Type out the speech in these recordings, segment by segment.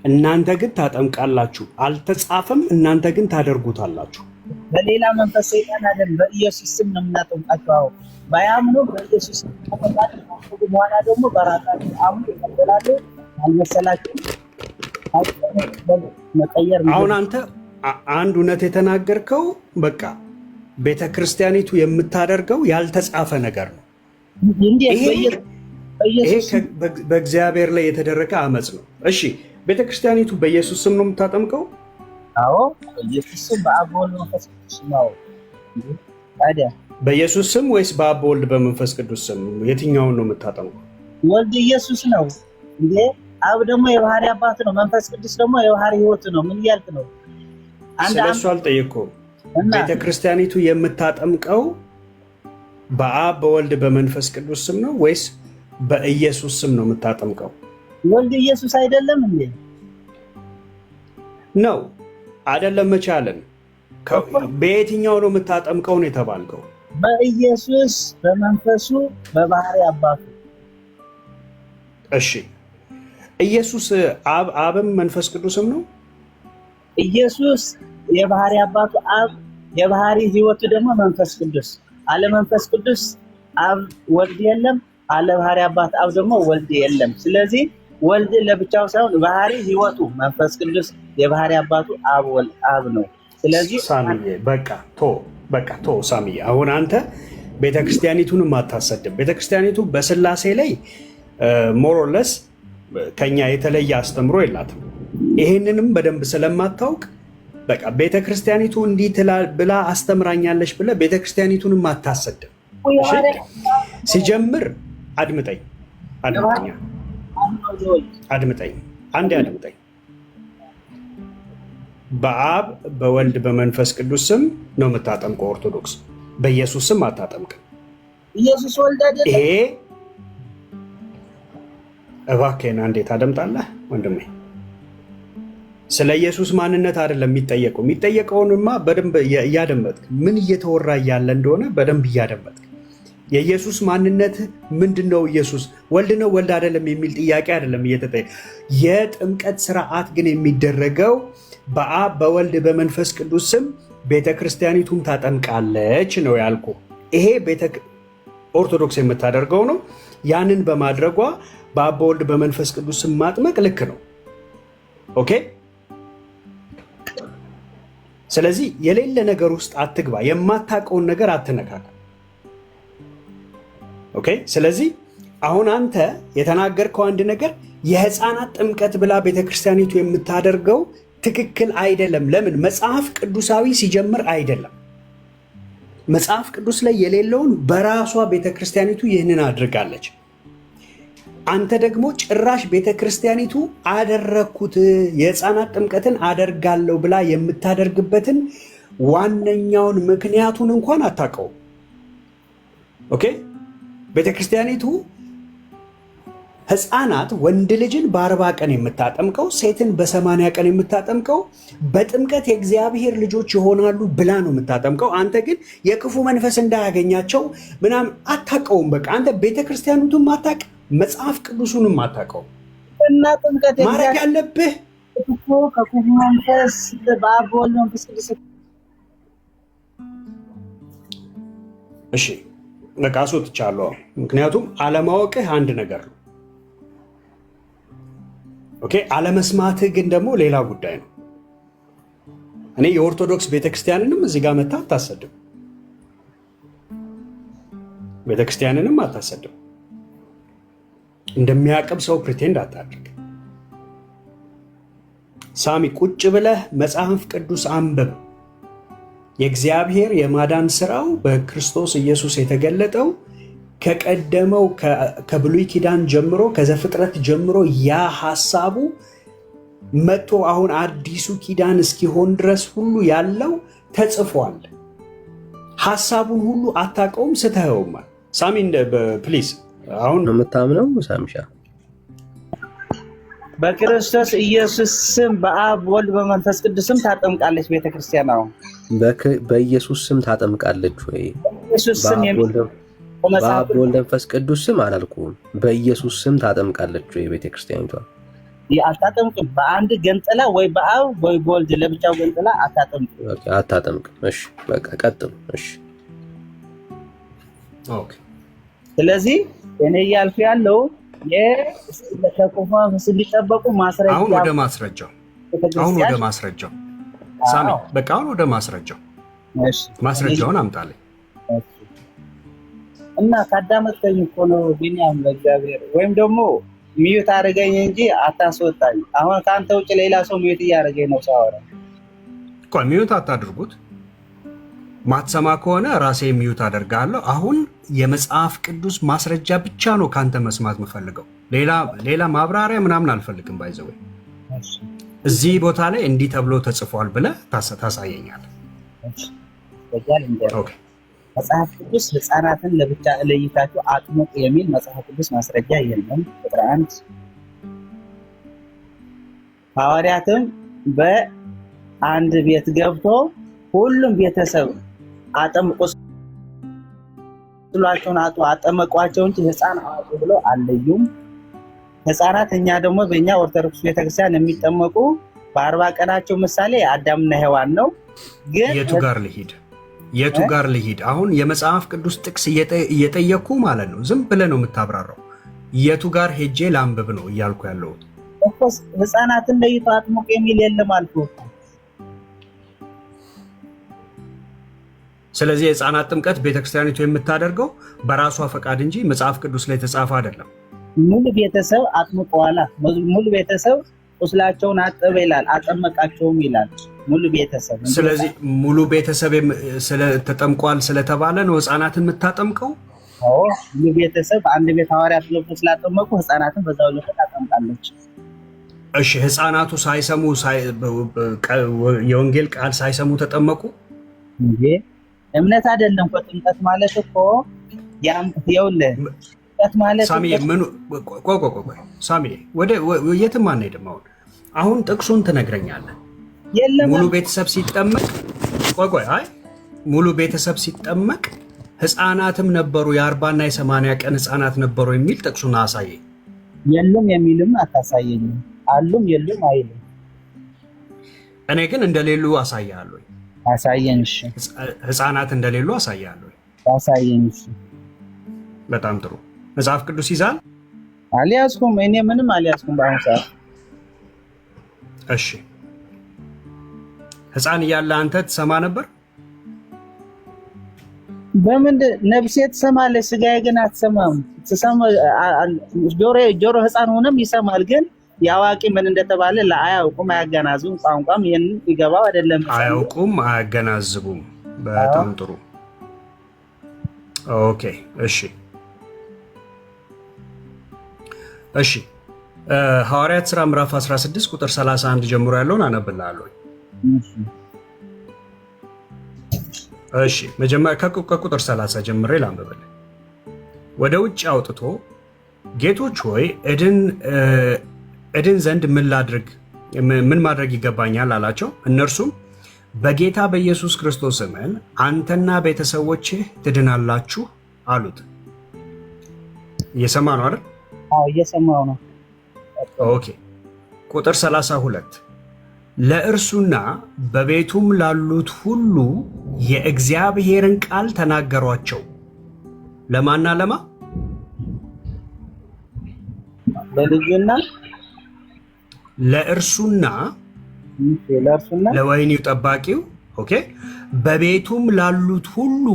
እናንተ ግን ታጠምቃላችሁ፣ አልተጻፈም፣ እናንተ ግን ታደርጉታላችሁ። በሌላ መንፈስ ሰይጣን አይደል በኢየሱስ ስም ነው የምናጠምቃቸው። ባያምኑ በኢየሱስ ስም ተጠምቃችሁ በኋላ ደግሞ በራሳቸው አምኑ ይቀበላሉ። አልመሰላችሁ መቀየር። አሁን አንተ አንድ እውነት የተናገርከው በቃ ቤተክርስቲያኒቱ የምታደርገው ያልተጻፈ ነገር ነው። ይሄ በእግዚአብሔር ላይ የተደረገ አመፅ ነው። እሺ ቤተክርስቲያኒቱ በኢየሱስ ስም ነው የምታጠምቀው? አዎ በኢየሱስ ስም በአብ በወልድ በመንፈስ ቅዱስ ነው። ታዲያ በኢየሱስ ስም ወይስ በአብ በወልድ በመንፈስ ቅዱስ ስም? የትኛውን ነው የምታጠምቀው? ወልድ ኢየሱስ ነው እንዴ? አብ ደግሞ የባህሪ አባት ነው። መንፈስ ቅዱስ ደግሞ የባህሪ ሕይወት ነው። ምን እያልክ ነው? ስለሱ አልጠየቅኩም። ቤተክርስቲያኒቱ የምታጠምቀው በአብ በወልድ በመንፈስ ቅዱስ ስም ነው ወይስ በኢየሱስ ስም ነው የምታጠምቀው? ወልድ ኢየሱስ አይደለም እንዴ? ነው አይደለም? መቻለን በየትኛው ነው የምታጠምቀው ነው የተባልከው? በኢየሱስ በመንፈሱ በባህሪ አባቱ። እሺ ኢየሱስ አብም መንፈስ ቅዱስም ነው? ኢየሱስ የባህሪ አባቱ አብ፣ የባህሪ ሕይወቱ ደግሞ መንፈስ ቅዱስ። አለ መንፈስ ቅዱስ አብ ወልድ የለም፣ አለ ባህሪ አባት አብ ደግሞ ወልድ የለም። ስለዚህ ወልድ ለብቻው ሳይሆን ባህሪ ሕይወቱ መንፈስ ቅዱስ፣ የባህሪ አባቱ አብ ነው። ስለዚህ ሳሚዬ በቃ ቶ ሳሚዬ፣ አሁን አንተ ቤተክርስቲያኒቱንም አታሰድም። ቤተክርስቲያኒቱ በስላሴ ላይ ሞሮለስ ከኛ የተለየ አስተምሮ የላትም። ይሄንንም በደንብ ስለማታውቅ በቃ ቤተክርስቲያኒቱ እንዲህ ብላ አስተምራኛለች ብለህ ቤተክርስቲያኒቱንም አታሰድም። ሲጀምር አድምጠኝ አንዴ አድምጠኝ። በአብ በወልድ በመንፈስ ቅዱስ ስም ነው የምታጠምቀው ኦርቶዶክስ። በኢየሱስ ስም አታጠምቅም። ኢየሱስ ወልድ አይደለም። ይሄ እባክህን አንዴ ታደምጣለህ ወንድሜ። ስለ ኢየሱስ ማንነት አይደለም የሚጠየቀው። የሚጠየቀውንማ በደንብ እያደመጥክ ምን እየተወራ እያለ እንደሆነ በደንብ እያደመጥክ የኢየሱስ ማንነት ምንድን ነው? ኢየሱስ ወልድ ነው ወልድ አይደለም የሚል ጥያቄ አይደለም እየተጠየቀ። የጥምቀት ስርዓት ግን የሚደረገው በአብ በወልድ በመንፈስ ቅዱስ ስም ቤተክርስቲያኒቱም ታጠምቃለች ነው ያልኩ። ይሄ ኦርቶዶክስ የምታደርገው ነው። ያንን በማድረጓ በአብ በወልድ በመንፈስ ቅዱስ ስም ማጥመቅ ልክ ነው። ኦኬ። ስለዚህ የሌለ ነገር ውስጥ አትግባ፣ የማታውቀውን ነገር አትነካካ። ኦኬ። ስለዚህ አሁን አንተ የተናገርከው አንድ ነገር የህፃናት ጥምቀት ብላ ቤተክርስቲያኒቱ የምታደርገው ትክክል አይደለም። ለምን? መጽሐፍ ቅዱሳዊ ሲጀምር አይደለም። መጽሐፍ ቅዱስ ላይ የሌለውን በራሷ ቤተክርስቲያኒቱ ይህንን አድርጋለች። አንተ ደግሞ ጭራሽ ቤተክርስቲያኒቱ አደረግኩት የህፃናት ጥምቀትን አደርጋለሁ ብላ የምታደርግበትን ዋነኛውን ምክንያቱን እንኳን አታውቀውም። ኦኬ። ቤተክርስቲያኒቱ ህፃናት ወንድ ልጅን በ40 ቀን የምታጠምቀው ሴትን በ80 ቀን የምታጠምቀው በጥምቀት የእግዚአብሔር ልጆች ይሆናሉ ብላ ነው የምታጠምቀው። አንተ ግን የክፉ መንፈስ እንዳያገኛቸው ምናምን አታውቀውም። በቃ አንተ ቤተክርስቲያኒቱን ማታውቅ መጽሐፍ ቅዱሱንም አታውቀውም። እና ጥምቀት ማድረግ ያለብህ እኮ ከክፉ መንፈስ በአብ በወልድ በመንፈስ ቅዱስ። እሺ በቃ አስወጥቻለሁ። ምክንያቱም አለማወቅህ አንድ ነገር ነው። ኦኬ። አለመስማትህ ግን ደግሞ ሌላ ጉዳይ ነው። እኔ የኦርቶዶክስ ቤተክርስቲያንንም እዚህ ጋር መታ አታሰድም፣ ቤተክርስቲያንንም አታሰድም። እንደሚያቀብ ሰው ፕሪቴንድ አታድርግ። ሳሚ ቁጭ ብለህ መጽሐፍ ቅዱስ አንብብ። የእግዚአብሔር የማዳን ስራው በክርስቶስ ኢየሱስ የተገለጠው ከቀደመው ከብሉይ ኪዳን ጀምሮ ከዘፍጥረት ጀምሮ ያ ሐሳቡ መጥቶ አሁን አዲሱ ኪዳን እስኪሆን ድረስ ሁሉ ያለው ተጽፏል። ሐሳቡን ሁሉ አታውቀውም፣ ስተኸውማል። ሳሚ ፕሊዝ አሁን ነው የምታምነው? ሳምሻ በክርስቶስ ኢየሱስ ስም በአብ ወልድ በመንፈስ ቅዱስ ስም ታጠምቃለች ቤተክርስቲያን። አሁን በኢየሱስ ስም ታጠምቃለች ወይ? ኢየሱስ ስም በአብ ወልድ መንፈስ ቅዱስ ስም አላልኩም። በኢየሱስ ስም ታጠምቃለች ወይ ቤተክርስቲያኒቷ? አታጠምቅም። በአንድ ገንጥላ ወይ በአብ ወይ በወልድ ለብቻው ገንጥላ አታጠምቅም። ኦኬ አታጠምቅም። እሺ በቃ ቀጥሉ። እሺ ኦኬ። ስለዚህ እኔ እያልኩ ያለው የከቁፋ ሲጠበቁ ማስረጃ አሁን ወደ ማስረጃው ሳሚ በቃ አሁን ወደ ማስረጃው ማስረጃውን አምጣልኝ። እና ካዳመጥከኝ እኮ ነው ቢኒያም ለእግዚአብሔር ወይም ደግሞ ሚዩት አድርገኝ እንጂ አታስወጣኝ። አሁን ከአንተ ውጭ ሌላ ሰው ሚዩት እያደረገኝ ነው ሳወራ። እኮ ሚዩት አታድርጉት። ማትሰማ ከሆነ ራሴ ሚዩት አደርጋለሁ። አሁን የመጽሐፍ ቅዱስ ማስረጃ ብቻ ነው ካንተ መስማት የምፈልገው። ሌላ ማብራሪያ ምናምን አልፈልግም። ባይዘው እዚህ ቦታ ላይ እንዲህ ተብሎ ተጽፏል ብለህ ታሳየኛለህ። ኦኬ። መጽሐፍ ቅዱስ ሕፃናትን ለብቻ ለይታችሁ አጥምቁ የሚል መጽሐፍ ቅዱስ ማስረጃ የለም። ቁጥር 1 ሐዋርያትም በአንድ ቤት ገብቶ ሁሉም ቤተሰብ አጠምቁ ስሏቸውን አጠመቋቸው እንጂ ሕፃን አዋቂ ብሎ አለዩም። ሕፃናት እኛ ደግሞ በእኛ ኦርቶዶክስ ቤተክርስቲያን የሚጠመቁ በ40 ቀናቸው ምሳሌ አዳምና ሔዋን ነው። ግን የቱ ጋር ልሂድ? አሁን የመጽሐፍ ቅዱስ ጥቅስ እየጠየኩ ማለት ነው። ዝም ብለህ ነው የምታብራራው። የቱ ጋር ሄጄ ላንብብ ነው እያልኩ ያለሁት። ሕፃናትን ለይቶ አጥምቁ የሚል የለም አልኩህ። ስለዚህ የሕፃናት ጥምቀት ቤተክርስቲያኒቱ የምታደርገው በራሷ ፈቃድ እንጂ መጽሐፍ ቅዱስ ላይ የተጻፈ አይደለም። ሙሉ ቤተሰብ አጥምቀዋላ። ሙሉ ቤተሰብ ቁስላቸውን አጠበ ይላል፣ አጠመቃቸውም ይላል። ሙሉ ቤተሰብ። ስለዚህ ሙሉ ቤተሰብ ተጠምቋል ስለተባለ ነው ሕፃናትን የምታጠምቀው? አዎ ሙሉ ቤተሰብ አንድ ቤት ሐዋርያት ለብቶ ስላጠመቁ ሕፃናትን በዛው ልክ ታጠምቃለች። እሺ ሕፃናቱ ሳይሰሙ የወንጌል ቃል ሳይሰሙ ተጠመቁ እንዴ? እምነት አይደለም እኮ ጥምቀት ማለት እኮ ያም ይኸውልህ ጥምቀት ማለት ሳሚ ምን ቆይ ሳሚ ወደ የትም አንሄድም። አሁን ጥቅሱን ትነግረኛለህ። ሙሉ ቤተሰብ ሲጠመቅ ሙሉ ቤተሰብ ሲጠመቅ ሕፃናትም ነበሩ፣ የ40 እና የ80 ቀን ሕፃናት ነበሩ የሚል ጥቅሱን አሳየኝ። የለም የሚልም አታሳየኝም። አሉም የሉም አይልም። እኔ ግን እንደሌሉ አሳያለሁ። አሳየኝ። እሺ ሕፃናት እንደሌሉ አሳያለሁ። አሳየኝ። እሺ በጣም ጥሩ። መጽሐፍ ቅዱስ ይዛል? አልያዝኩም። እኔ ምንም አልያዝኩም በአሁኑ ሰዓት። እሺ ሕፃን እያለ አንተ ትሰማ ነበር? በምንድን ነፍሴ ትሰማለች፣ ስጋዬ ግን አትሰማም። ጆሮ ሕፃን ሆነም ይሰማል፣ ግን የአዋቂ ምን እንደተባለ አያውቁም፣ አያገናዝቡም። ቋንቋም ይህን ይገባው አይደለም። አያውቁም፣ አያገናዝቡም። በጣም ጥሩ። ኦኬ እሺ ሐዋርያት ሥራ ምዕራፍ 16 ቁጥር 31 ጀምሮ ያለውን አነብልሃለሁ። እሺ መጀመሪያ ከቁጥር 30 ጀምሬ ላንብብልህ። ወደ ውጭ አውጥቶ ጌቶች ሆይ እድን ዘንድ ምን ማድረግ ይገባኛል አላቸው። እነርሱም በጌታ በኢየሱስ ክርስቶስ እመን አንተና ቤተሰቦችህ ትድናላችሁ አሉት። እየሰማ ነው አይደል? አዎ እየሰማው ነው። ኦኬ ቁጥር 32 ለእርሱና በቤቱም ላሉት ሁሉ የእግዚአብሔርን ቃል ተናገሯቸው። ለማና ለማ? ለልጁና ለእርሱና ለወይኒው ጠባቂው። ኦኬ በቤቱም ላሉት ሁሉ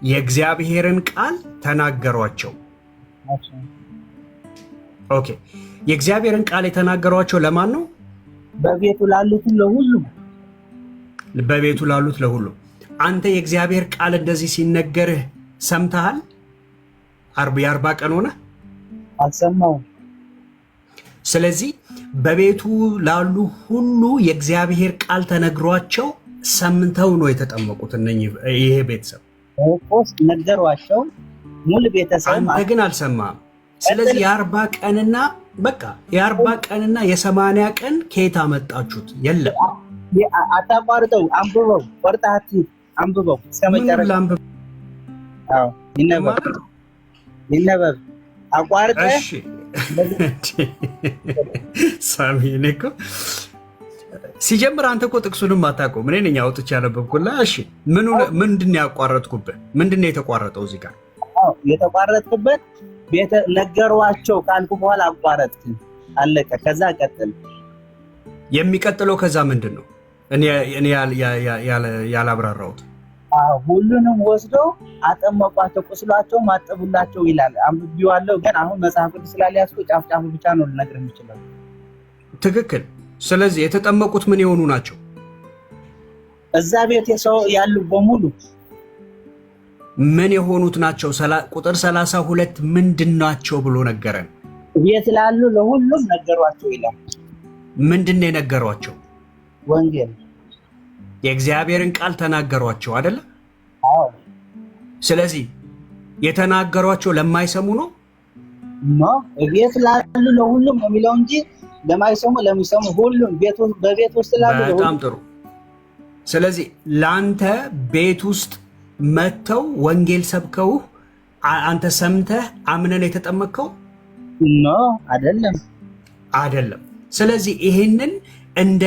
የእግዚአብሔርን ቃል ተናገሯቸው። ኦኬ የእግዚአብሔርን ቃል የተናገሯቸው ለማን ነው? በቤቱ ላሉት ለሁሉ። በቤቱ ላሉት ለሁሉ። አንተ የእግዚአብሔር ቃል እንደዚህ ሲነገርህ ሰምተሃል? የ40 ቀን ሆነ አልሰማሁም። ስለዚህ በቤቱ ላሉ ሁሉ የእግዚአብሔር ቃል ተነግሯቸው ሰምተው ነው የተጠመቁት። ይሄ ቤተሰብ ነገሯቸው ሙሉ ቤተሰብ። አንተ ግን አልሰማም። ስለዚህ የ40 ቀንና በቃ የ40 ቀንና የ80 ቀን ከየት አመጣችሁት? የለም አታቋርጠው፣ አንብበው፣ ቆርጣት አንብበው እስከመጨረሻ። ይነበብ አቋርጠህ ሳሚ እኔ እኮ ሲጀምር አንተ እኮ ጥቅሱንም አታውቀውም። እኔ ነኝ አውጥቼ ያነበብኩልህ። እሺ ምንድን ነው ያቋረጥኩበት? ምንድን ነው የተቋረጠው እዚህ ጋር? የተቋረጥኩበት ቤተ ነገሯቸው ካልኩ በኋላ አቋረጥክ። አለቀ። ከዛ ቀጥል። የሚቀጥለው ከዛ ምንድን ነው? እኔ ያላብራራሁት ሁሉንም ወስደው አጠመቋቸው፣ ቁስሏቸው ማጠቡላቸው ይላል። አንብቤዋለሁ፣ ግን አሁን መጽሐፍ ቅዱስ ስላልያዝኩ ጫፍ ጫፍ ብቻ ነው ልነግር የምችለው። ትክክል። ስለዚህ የተጠመቁት ምን የሆኑ ናቸው? እዛ ቤት የሰው ያሉ በሙሉ ምን የሆኑት ናቸው? ቁጥር 32 ምንድን ናቸው ብሎ ነገረን። ቤት ላሉ ለሁሉም ነገሯቸው ይላል። ምንድን ነው የነገሯቸው? ወንጌል፣ የእግዚአብሔርን ቃል ተናገሯቸው አይደለ? አዎ። ስለዚህ የተናገሯቸው ለማይሰሙ ነው? ቤት ላሉ ለሁሉም ነው የሚለው እንጂ ለማይሰሙ ለሚሰሙ ሁሉም በቤት ውስጥ ላሉ። በጣም ጥሩ። ስለዚህ ለአንተ ቤት ውስጥ መጥተው ወንጌል ሰብከው አንተ ሰምተህ አምነን የተጠመቅከው አይደለም? አይደለም። ስለዚህ ይሄንን እንደ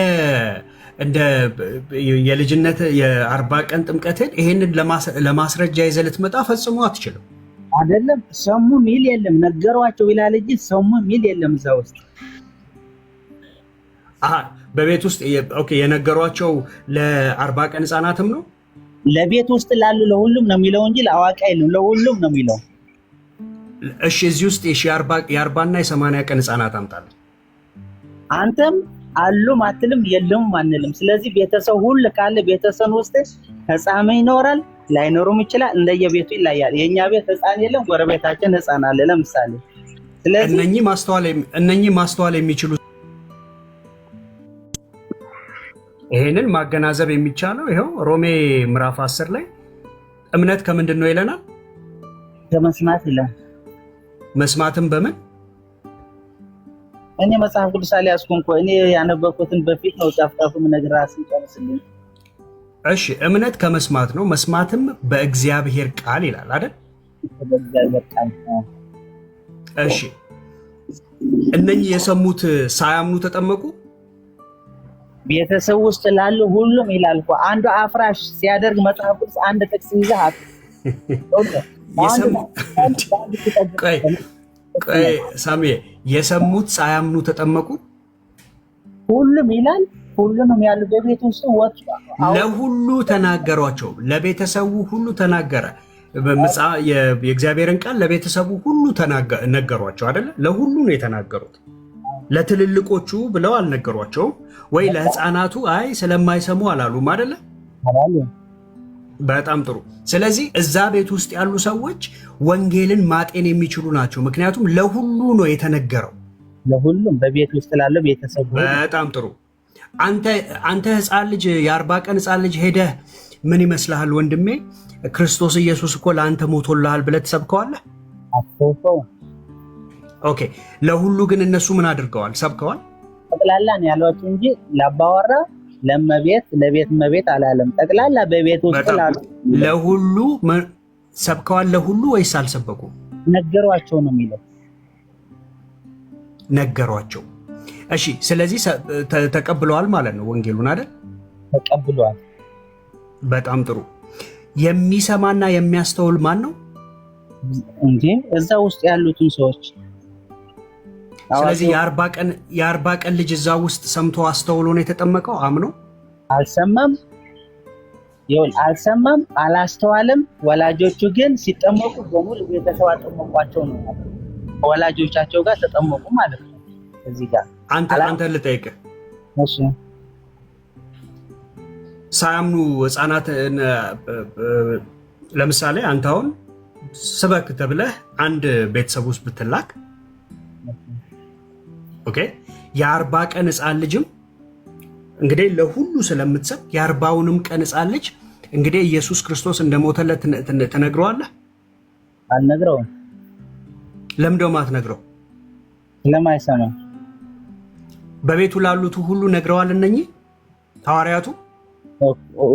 የልጅነት የ40 ቀን ጥምቀትን ይሄንን ለማስረጃ ይዘህ ልትመጣ ፈጽሞ አትችልም። አይደለም። ሰሙ ሚል የለም፣ ነገሯቸው ይላል እንጂ ሰሙ ሚል የለም እዛ ውስጥ። በቤት ውስጥ የነገሯቸው ለ40 ቀን ህፃናትም ነው? ለቤት ውስጥ ላሉ ለሁሉም ነው የሚለው እንጂ ለአዋቂ አይልም፣ ለሁሉም ነው የሚለው። እሺ እዚህ ውስጥ የ40 እና የ80 ቀን ህፃናት አምጣለሁ። አንተም አሉም አትልም፣ የለም አንልም። ስለዚህ ቤተሰብ ሁሉ ካለ ቤተሰብ ውስጥ ህፃን ይኖራል፣ ላይኖርም ይችላል። እንደየቤቱ ይለያል። የኛ ቤት ህፃን የለም፣ ጎረቤታችን ህፃን አለ ለምሳሌ። ስለዚህ እነኚህ ማስተዋል የሚችሉ ይሄንን ማገናዘብ የሚቻለው ይሄው ሮሜ ምዕራፍ 10 ላይ እምነት ከምንድን ነው ይለናል? ከመስማት ይላል። መስማትም በምን? እኔ መጽሐፍ ቅዱስ አልያዝኩም እኮ እኔ ያነበብኩትን በፊት ነው ጫፍጫፉም ነገር ራስን ጨርስልኝ። እሺ እምነት ከመስማት ነው፣ መስማትም በእግዚአብሔር ቃል ይላል አይደል? በእግዚአብሔር ቃል። እሺ እነኚህ የሰሙት ሳያምኑ ተጠመቁ? ቤተሰብ ውስጥ ላሉ ሁሉም ይላል እኮ። አንዱ አፍራሽ ሲያደርግ መጽሐፍ ቅዱስ አንድ ጥቅስ ይዘህ ሳሚ የሰሙት ሳያምኑ ተጠመቁ? ሁሉም ይላል። ሁሉንም ያሉ በቤት ውስጥ ወጡ፣ ለሁሉ ተናገሯቸው። ለቤተሰቡ ሁሉ ተናገረ። የእግዚአብሔርን ቃል ለቤተሰቡ ሁሉ ነገሯቸው አይደለ? ለሁሉ ነው የተናገሩት። ለትልልቆቹ ብለው አልነገሯቸውም ወይ? ለህፃናቱ አይ ስለማይሰሙ አላሉም አይደለ? በጣም ጥሩ። ስለዚህ እዛ ቤት ውስጥ ያሉ ሰዎች ወንጌልን ማጤን የሚችሉ ናቸው። ምክንያቱም ለሁሉ ነው የተነገረው፣ ለሁሉም በቤት ውስጥ ላለው ቤተሰብ። በጣም ጥሩ። አንተ ህፃን ልጅ የ40 ቀን ህፃን ልጅ ሄደህ ምን ይመስልሃል ወንድሜ ክርስቶስ ኢየሱስ እኮ ለአንተ ሞቶልሃል ብለህ ትሰብከዋለህ? ኦኬ። ለሁሉ ግን እነሱ ምን አድርገዋል? ሰብከዋል። ጠቅላላ ነው ያሏቸው እንጂ ለአባወራ ለመቤት ለቤት መቤት አላለም። ጠቅላላ በቤት ውስጥ ላሉ ለሁሉ ሰብከዋል። ለሁሉ ወይስ አልሰበኩም? ነገሯቸው ነው የሚለው። ነገሯቸው። እሺ ስለዚህ ተቀብለዋል ማለት ነው ወንጌሉን አይደል? ተቀብለዋል። በጣም ጥሩ። የሚሰማና የሚያስተውል ማን ነው እንዴ? እዛ ውስጥ ያሉትን ሰዎች። ስለዚህ የ40 ቀን ልጅ እዛ ውስጥ ሰምቶ አስተውሎ ነው የተጠመቀው? አምኖ አልሰማም። አልሰማም፣ አላስተዋልም። ወላጆቹ ግን ሲጠመቁ በሙሉ ቤተሰብ አጠመቋቸው ነው። ወላጆቻቸው ጋር ተጠመቁ ማለት ነው። እዚህ ጋር አንተ ልጠይቅህ። እሺ ሳያምኑ ህፃናት ለምሳሌ አንተ አሁን ስበክ ተብለህ አንድ ቤተሰብ ውስጥ ብትላክ ኦኬ፣ የ40 ቀን ህፃን ልጅም እንግዲህ ለሁሉ ስለምትሰብ የ40ውንም ቀን ህፃን ልጅ እንግዲህ ኢየሱስ ክርስቶስ እንደሞተለት ትነግረዋለህ? አልነግረውም። ለምንድነው የማትነግረው? ስለማይሰማ። በቤቱ ላሉት ሁሉ ነግረዋል። እነኚህ ሐዋርያቱ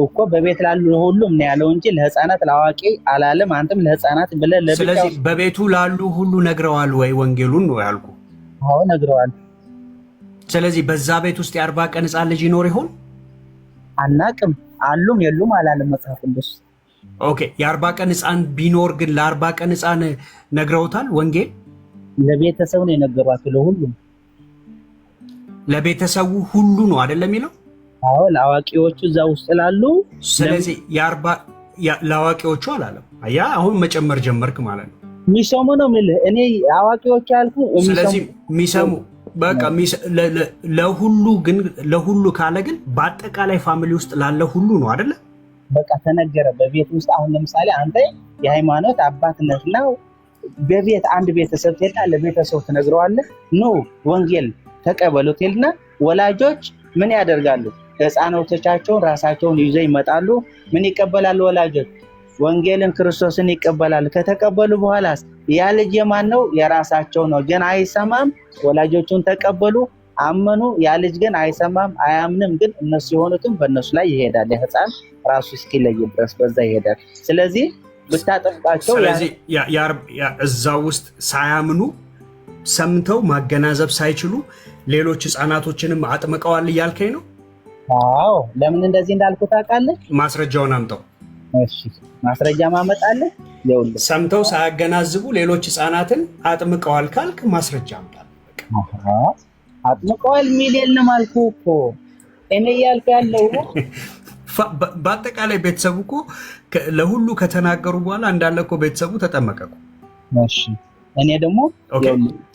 እኮ በቤት ላሉ ሁሉም ነው ያለው እንጂ ለህፃናት ለአዋቂ አላለም። አንተም ለህፃናት ብለህ ለብቻው። ስለዚህ በቤቱ ላሉ ሁሉ ነግረዋል ወይ ወንጌሉን ነው ያልኩህ? አዎ ነግረዋል። ስለዚህ በዛ ቤት ውስጥ የ40 ቀን ሕፃን ልጅ ይኖር ይሆን? አናቅም። አሉም የሉም አላለም መጽሐፍ ቅዱስ። ኦኬ የ40 ቀን ሕፃን ቢኖር ግን ለ40 ቀን ሕፃን ነግረውታል? ወንጌል ለቤተሰቡ ነው የነገሯቸው፣ ለሁሉም ለቤተሰቡ ሁሉ ነው አይደለም የሚለው? አዎ ለአዋቂዎቹ እዛ ውስጥ ላሉ። ስለዚህ ለአዋቂዎቹ አላለም። አያ አሁን መጨመር ጀመርክ ማለት ነው። የሚሰሙ ነው የምልህ እኔ አዋቂዎች ያልኩ። ስለዚህ የሚሰሙ በቃ ለሁሉ ግን ለሁሉ ካለ ግን በአጠቃላይ ፋሚሊ ውስጥ ላለ ሁሉ ነው አይደለ? በቃ ተነገረ በቤት ውስጥ። አሁን ለምሳሌ አንተ የሃይማኖት አባት ነህና በቤት አንድ ቤተሰብ ትሄዳለህ፣ ለቤተሰብ ትነግረዋለህ ኑ ወንጌል ተቀበሉት ይልና ወላጆች ምን ያደርጋሉ? ሕፃናቶቻቸውን ራሳቸውን ይዘው ይመጣሉ። ምን ይቀበላሉ ወላጆች? ወንጌልን ክርስቶስን ይቀበላሉ። ከተቀበሉ በኋላ ያ ልጅ የማን ነው? የራሳቸው ነው። ግን አይሰማም። ወላጆቹን ተቀበሉ፣ አመኑ። ያ ልጅ ግን አይሰማም፣ አያምንም። ግን እነሱ የሆኑትም በእነሱ ላይ ይሄዳል። ሕፃን ራሱ እስኪለይ ድረስ በዛ ይሄዳል። ስለዚህ ብታጠብቃቸው፣ ስለዚህ እዛ ውስጥ ሳያምኑ ሰምተው ማገናዘብ ሳይችሉ ሌሎች ሕፃናቶችንም አጥምቀዋል እያልከኝ ነው? አዎ። ለምን እንደዚህ እንዳልኩ ታውቃለህ? ማስረጃውን አምጣው። እሺ ማስረጃ ማመጣለህ። ይኸውልህ ሰምተው ሳያገናዝቡ ሌሎች ሕፃናትን አጥምቀዋል ካልክ ማስረጃ አምጣልህ። አጥምቀዋል የሚል የለም አልኩህ እኮ እኔ እያልኩ ያለው በአጠቃላይ ቤተሰቡ እኮ ለሁሉ ከተናገሩ በኋላ እንዳለ እኮ ቤተሰቡ ተጠመቀ እኮ። እሺ እኔ ደግሞ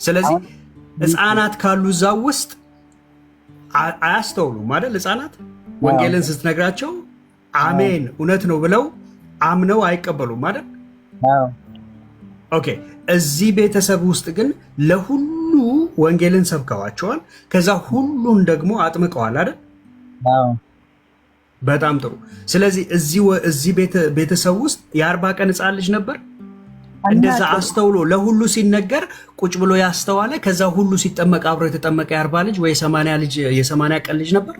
ስለዚህ ሕፃናት ካሉ እዛ ውስጥ አያስተውሉም አይደል? ሕፃናት ወንጌልን ስትነግራቸው አሜን እውነት ነው ብለው አምነው አይቀበሉም አይደል? ኦኬ እዚህ ቤተሰብ ውስጥ ግን ለሁሉ ወንጌልን ሰብከዋቸዋል። ከዛ ሁሉን ደግሞ አጥምቀዋል አይደል? በጣም ጥሩ። ስለዚህ እዚህ ቤተሰብ ውስጥ የ40 ቀን ሕፃን ልጅ ነበር። እንደዛ አስተውሎ ለሁሉ ሲነገር ቁጭ ብሎ ያስተዋለ ከዛ ሁሉ ሲጠመቅ አብሮ የተጠመቀ የ40 ልጅ ወይ የ80 ቀን ልጅ ነበር።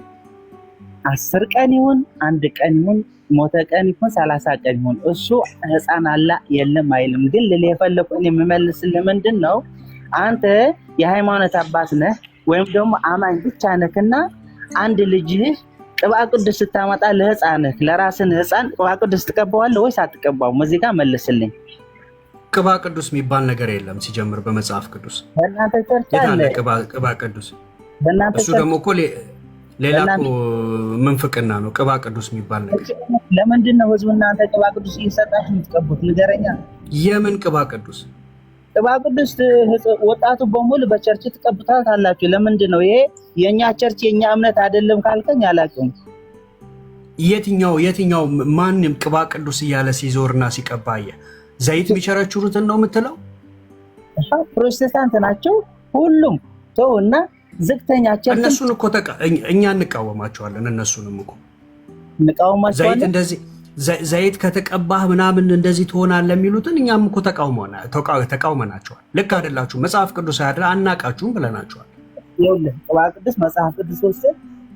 10 ቀን ይሁን 1 ቀን ይሁን ሞተ ቀን ይሁን 30 ቀን ይሁን እሱ ሕፃን አላ የለም አይልም። ግን ልል የፈለኩ እኔ የምመልስልህ ምንድን ነው፣ አንተ የሃይማኖት አባት ነህ ወይም ደግሞ አማኝ ብቻ ነህና አንድ ልጅህ ቅባ ቅዱስ ስታመጣ ለሕፃንህ ለራስን ሕፃን ቅባ ቅዱስ ትቀባዋለህ ወይስ አትቀባውም? እዚህ ጋር መልስልኝ። ቅባ ቅዱስ የሚባል ነገር የለም ሲጀምር በመጽሐፍ ቅዱስ። በእናንተ ቸርች አለ ቅባ ቅዱስ። እሱ ቸርች ደግሞ እኮ ሌላ እኮ ምንፍቅና ነው። ቅባ ቅዱስ የሚባል ነገር ለምንድን ነው ህዝቡ እናንተ ቅባ ቅዱስ እየሰጣችሁ የምትቀቡት? ንገረኛ። የምን ቅባ ቅዱስ? ቅባ ቅዱስ ወጣቱ በሙሉ በቸርች ትቀብታላችሁ። ለምንድን ነው ይሄ? የኛ ቸርች የኛ እምነት አይደለም ካልከኝ አላውቅም። የትኛው ማንም ቅባ ቅዱስ እያለ ሲዞርና ሲቀባየ ዘይት የሚቸረችሩትን ነው የምትለው? ፕሮቴስታንት ናቸው ሁሉም ሰው እና ዝቅተኛ ቸርች። እነሱን እኮ እኛ እንቃወማቸዋለን። እነሱንም እኮ እንቃወማቸዋለን። ዘይት እንደዚህ ዘይት ከተቀባህ ምናምን እንደዚህ ትሆናለህ የሚሉትን እኛም እኮ ተቃውመናቸዋል። ልክ አይደላችሁ፣ መጽሐፍ ቅዱስ አይደል አናቃችሁም ብለናቸዋል። ይኸውልህ ቅባ ቅዱስ መጽሐፍ ቅዱስ ውስጥ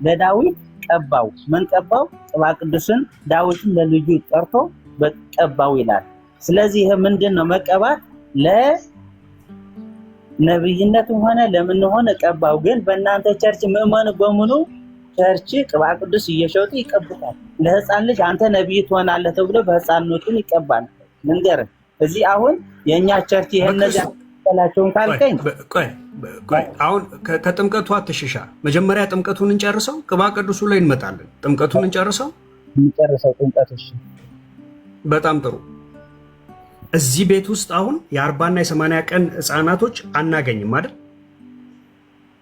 ለዳዊት ቀባው። ምን ቀባው? ቅባ ቅዱስን ዳዊትን ለልጁ ጠርቶ በቀባው ይላል። ስለዚህ ይሄ ምንድን ነው? መቀባት ለነብይነትም ሆነ ለምን ሆነ ቀባው። ግን በእናንተ ቸርች ምዕመኑ በሙሉ ቸርች ቅባ ቅዱስ እየሸጡ ይቀቡታል። ለሕፃን ልጅ አንተ ነብይ ትሆናለህ ተብሎ በሕፃንነቱን ይቀባል። ልንገርህ እዚህ አሁን የእኛ ቸርች ይሄነዚያ ተላቸውን ካልከኝ አሁን ከጥምቀቱ አትሽሻ። መጀመሪያ ጥምቀቱን እንጨርሰው፣ ቅባ ቅዱሱ ላይ እንመጣለን። ጥምቀቱን እንጨርሰው ጥምቀቱ። በጣም ጥሩ። እዚህ ቤት ውስጥ አሁን የ40 እና የ80 ቀን ሕፃናቶች አናገኝም አይደል?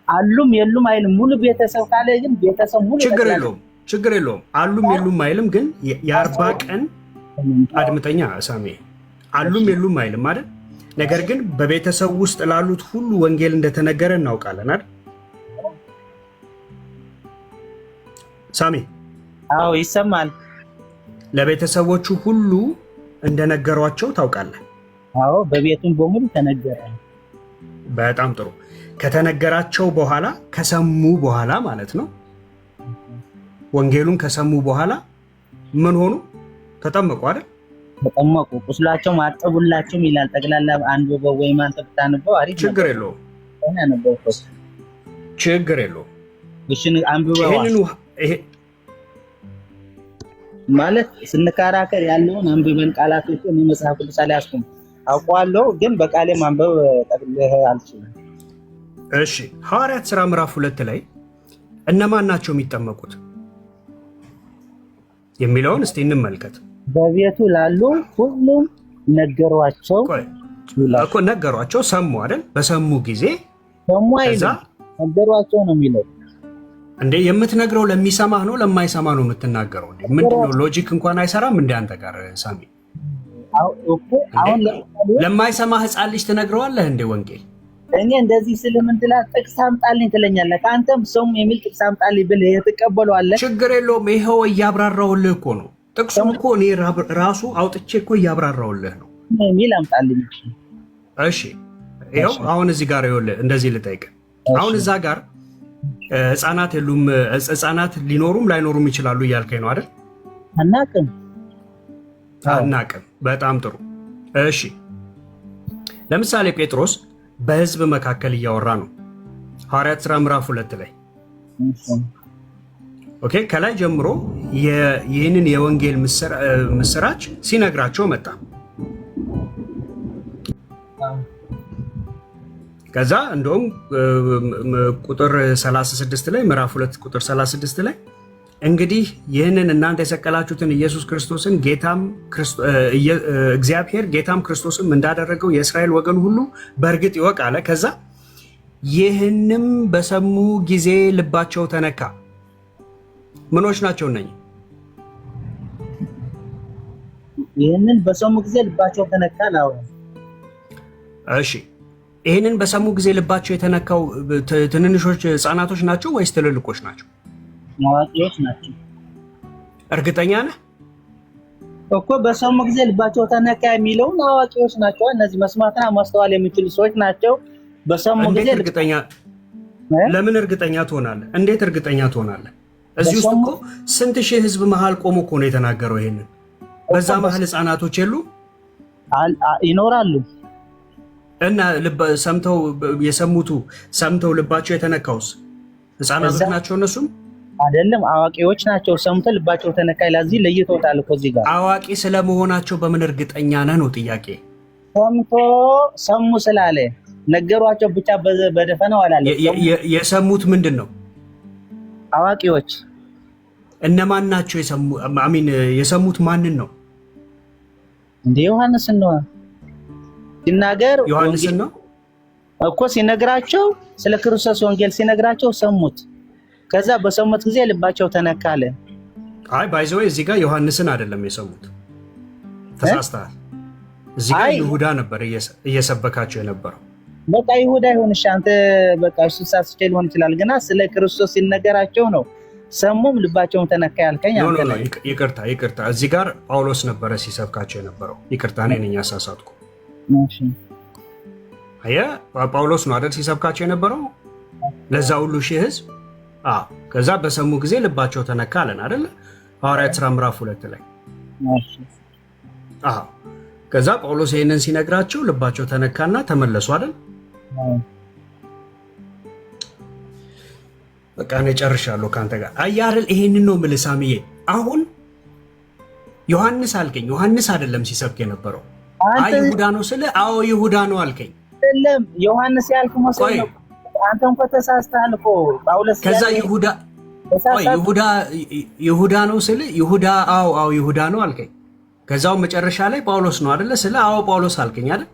አሉም የሉም አይልም። ሙሉ ቤተሰብ ካለ ግን ቤተሰብ ሙሉ ችግር የለውም። አሉም የሉም አይልም። ግን የ40 ቀን አድምጠኛ ሳሜ፣ አሉም የሉም አይልም አይደል? ነገር ግን በቤተሰብ ውስጥ ላሉት ሁሉ ወንጌል እንደተነገረ እናውቃለን አይደል ሳሜ? አዎ ይሰማል። ለቤተሰቦቹ ሁሉ እንደነገሯቸው ታውቃለህ? አዎ በቤቱም በሙሉ ተነገረ። በጣም ጥሩ። ከተነገራቸው በኋላ ከሰሙ በኋላ ማለት ነው። ወንጌሉን ከሰሙ በኋላ ምን ሆኑ? ተጠመቁ አይደል? ተጠመቁ። ቁስላቸው ማጠቡላቸው ይላል። ጠቅላላ አንብበው ወይም አንተ ብታነበው አሪፍ። ችግር የለውም። ያነበብኩት። ችግር የለውም። እሺ አንብበዋል ማለት ስንከራከር ያለውን አንብበን ቃላቶችን የመጽሐፍ ቅዱስ ላይ አስቀም አውቀዋለሁ፣ ግን በቃሌ ማንበብ ጠቅልህ አልችልም። እሺ ሐዋርያት ሥራ ምዕራፍ 2 ላይ እነማን ናቸው የሚጠመቁት የሚለውን እስቲ እንመልከት። በቤቱ ላሉ ሁሉም ነገሯቸው እኮ ነገሯቸው፣ ሰሙ አይደል? በሰሙ ጊዜ ሰሙ አይደል? ነገሯቸው ነው የሚለው። እንዴ የምትነግረው ለሚሰማህ ነው ለማይሰማ ነው የምትናገረው? እንዴ ምንድነው? ሎጂክ እንኳን አይሰራም እንዴ አንተ ጋር ሳሚ? አሁን ለማይሰማ ሕፃን ልጅ ትነግረዋለህ እንዴ ወንጌል? እኔ እንደዚህ ስለምንድላ ጥቅስ አምጣልኝ ትለኛለህ። ከአንተም ሰሙ የሚል ጥቅስ አምጣልኝ ብለህ የተቀበለዋለህ። ችግር የለውም። ይኸው እያብራራውልህ እኮ ነው። ጥቅሱም እኮ እኔ ራሱ አውጥቼ እኮ እያብራራውልህ ነው የሚል አምጣልኝ። እሺ ይኸው አሁን እዚህ ጋር ይኸውልህ እንደዚህ ልጠይቅ። አሁን እዛ ጋር ህፃናት የሉም፣ ህፃናት ሊኖሩም ላይኖሩም ይችላሉ እያልከኝ ነው አይደል? አናቅም። በጣም ጥሩ። እሺ ለምሳሌ ጴጥሮስ በህዝብ መካከል እያወራ ነው ሐዋርያት ሥራ ምዕራፍ 2 ላይ ኦኬ። ከላይ ጀምሮ ይህንን የወንጌል ምስራች ሲነግራቸው መጣ። ከዛ እንደውም ቁጥር 36 ላይ ምዕራፍ 2 ቁጥር 36 ላይ እንግዲህ ይህንን እናንተ የሰቀላችሁትን ኢየሱስ ክርስቶስን እግዚአብሔር ጌታም ክርስቶስም እንዳደረገው የእስራኤል ወገን ሁሉ በእርግጥ ይወቅ አለ። ከዛ ይህንም በሰሙ ጊዜ ልባቸው ተነካ። ምኖች ናቸው እነኚህ? ይህንን በሰሙ ጊዜ ልባቸው ተነካ ነው። እሺ ይህንን በሰሙ ጊዜ ልባቸው የተነካው ትንንሾች ህፃናቶች ናቸው ወይስ ትልልቆች ናቸው? አዋቂዎች ናቸው። እርግጠኛ ነህ እኮ? በሰሙ ጊዜ ልባቸው ተነካ የሚለውን አዋቂዎች ናቸው። እነዚህ መስማትና ማስተዋል የሚችሉ ሰዎች ናቸው። በሰሙ ጊዜ እርግጠኛ። ለምን እርግጠኛ ትሆናለህ? እንዴት እርግጠኛ ትሆናለህ? እዚህ ውስጥ እኮ ስንት ሺህ ህዝብ መሃል ቆሞ እኮ ነው የተናገረው ይሄንን። በዛ መሃል ህፃናቶች የሉ ይኖራሉ። እና ሰምተው ልባቸው የተነካውስ ህፃናቶች ናቸው? እነሱም አይደለም አዋቂዎች ናቸው። ሰምተው ልባቸው ተነካ ይላል። እዚህ ለይቶታል እኮ እዚህ ጋር። አዋቂ ስለመሆናቸው በምን እርግጠኛ ነህ ነው ጥያቄ። ሰሙ ስላለ ነገሯቸው ብቻ በደፈናው አላለ። የሰሙት ምንድን ነው? አዋቂዎች እነማን ናቸው? የሰሙት ማንን ነው? እንደ ዮሐንስን ነው ሲናገር። ዮሐንስን ነው እኮ ሲነግራቸው፣ ስለ ክርስቶስ ወንጌል ሲነግራቸው ሰሙት። ከዛ በሰሙት ጊዜ ልባቸው ተነካለ። አይ ባይዘው እዚህ ጋር ዮሐንስን አይደለም የሰሙት፣ ተሳስተሃል። እዚህ ጋር ይሁዳ ነበር እየሰበካቸው የነበረው። በቃ ይሁዳ ይሁንሽ አንተ በቃ እሱ ሳስቼ ሊሆን ይችላል፣ ግና ስለ ክርስቶስ ሲነገራቸው ነው ሰሙም ልባቸውን ተነካ ያልከኝ አንተ ነህ። ይቅርታ እዚህ ጋር ጳውሎስ ነበረ ሲሰብካቸው የነበረው። ይቅርታ እኔ ነኝ ያሳሳትኩ። እሺ አየህ ጳውሎስ ነው አይደል ሲሰብካቸው የነበረው ለዛ ሁሉ ሺህ ህዝብ። ከዛ በሰሙ ጊዜ ልባቸው ተነካ አለን አይደል? ሐዋርያት ሥራ ምዕራፍ 2 ላይ። ከዛ ጳውሎስ ይሄንን ሲነግራቸው ልባቸው ተነካና ተመለሱ አይደል? በቃ እኔ ጨርሻለሁ ካንተ ጋር። አየህ አይደል? ይሄንን ነው የምልህ ሳሚዬ። አሁን ዮሐንስ አልከኝ። ዮሐንስ አይደለም ሲሰብክ የነበረው። ይሁዳ ነው ስለ ይሁዳ ነው አልከኝ። አይደለም ዮሐንስ ያልኩ መስሎኝ ነው። አንተ እንኳን ተሳስተሃል እኮ ጳውሎስ። ከዛ ይሁዳ ነው ስለ ይሁዳ ይሁዳ ነው አልከኝ። ከዛው መጨረሻ ላይ ጳውሎስ ነው አይደለ ስለ ጳውሎስ አልከኝ አይደል?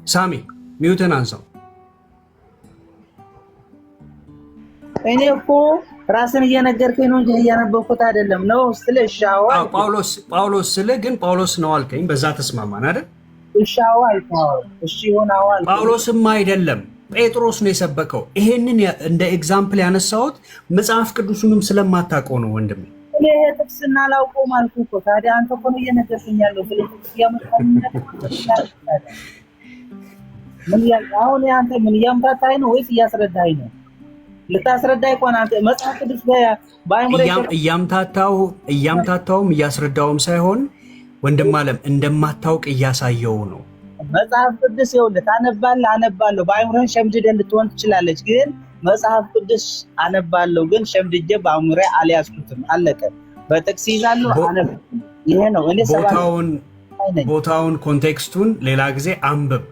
ሳሚ ሚውትን አንሳው። እኔ እኮ ራስን እየነገርከኝ ነው እንጂ እያነበብኩት አይደለም ነው ስለ ሻዋ ጳውሎስ ስለ ግን ጳውሎስ ነው አልከኝ። በዛ ተስማማን አይደል? ሻዋ አይተዋል። እሺ ይሆናል። ጳውሎስም አይደለም ጴጥሮስ ነው የሰበከው። ይሄንን እንደ ኤግዛምፕል ያነሳሁት መጽሐፍ ቅዱስንም ስለማታውቀው ነው ወንድም። እኔ ጥቅስና ላውቀው ማለት እኮ ታዲያ አንተ እኮ ነው እየነገርከኝ ያለው። አሁን አንተ ምን እያምታታኝ ነው ወይስ እያስረዳኝ ነው? ልታስረዳኝ እኮ አንተ መጽሐፍ ቅዱስ በአይምሮ እያምታታውም እያስረዳውም ሳይሆን ወንድም አለም እንደማታውቅ እያሳየው ነው። መጽሐፍ ቅዱስ ይኸውልህ ታነባለህ፣ አነባለሁ በአእምሮህ ሸምድደህ ልትሆን ትችላለች። ግን መጽሐፍ ቅዱስ አነባለሁ ግን ሸምድጄ በአእምሮዬ አልያዝኩትም። አለቀ። በጥቅስ ይዛለሁ አነብ። ይሄ ነው እኔ ቦታውን ኮንቴክስቱን ሌላ ጊዜ አንብብ።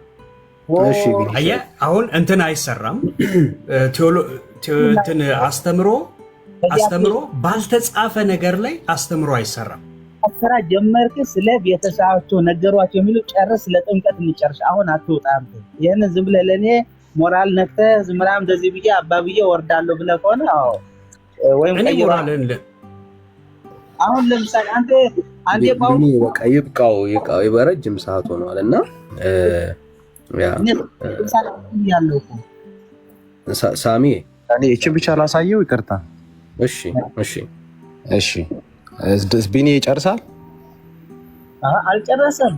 እሺ አየህ አሁን እንትን አይሰራም። እንትን አስተምሮ ባልተጻፈ ነገር ላይ አስተምሮ አይሰራም። አሰራ ጀመርክ። ስለ ቤተሰባቸው ነገሯቸው የሚሉ ጨርስ። ለጥምቀት እንጨርስ። አሁን አትወጣም። ይሄን ዝም ብለህ ለኔ ሞራል ነክተህ ዝም ብለህ እንደዚህ ብዬ አባብዬ ወርዳለሁ ብለህ ከሆነ አዎ ወይም ሞራልን አሁን ለምሳሌ አንዴ ባውኒ በቃ ይብቃው ይበረጅም ሰዓት ሆኗልና ሳሚ እኔ እቺ ብቻ ላሳየው። ይቅርታ። እሺ ቢኒ ይጨርሳል? አልጨረሰም።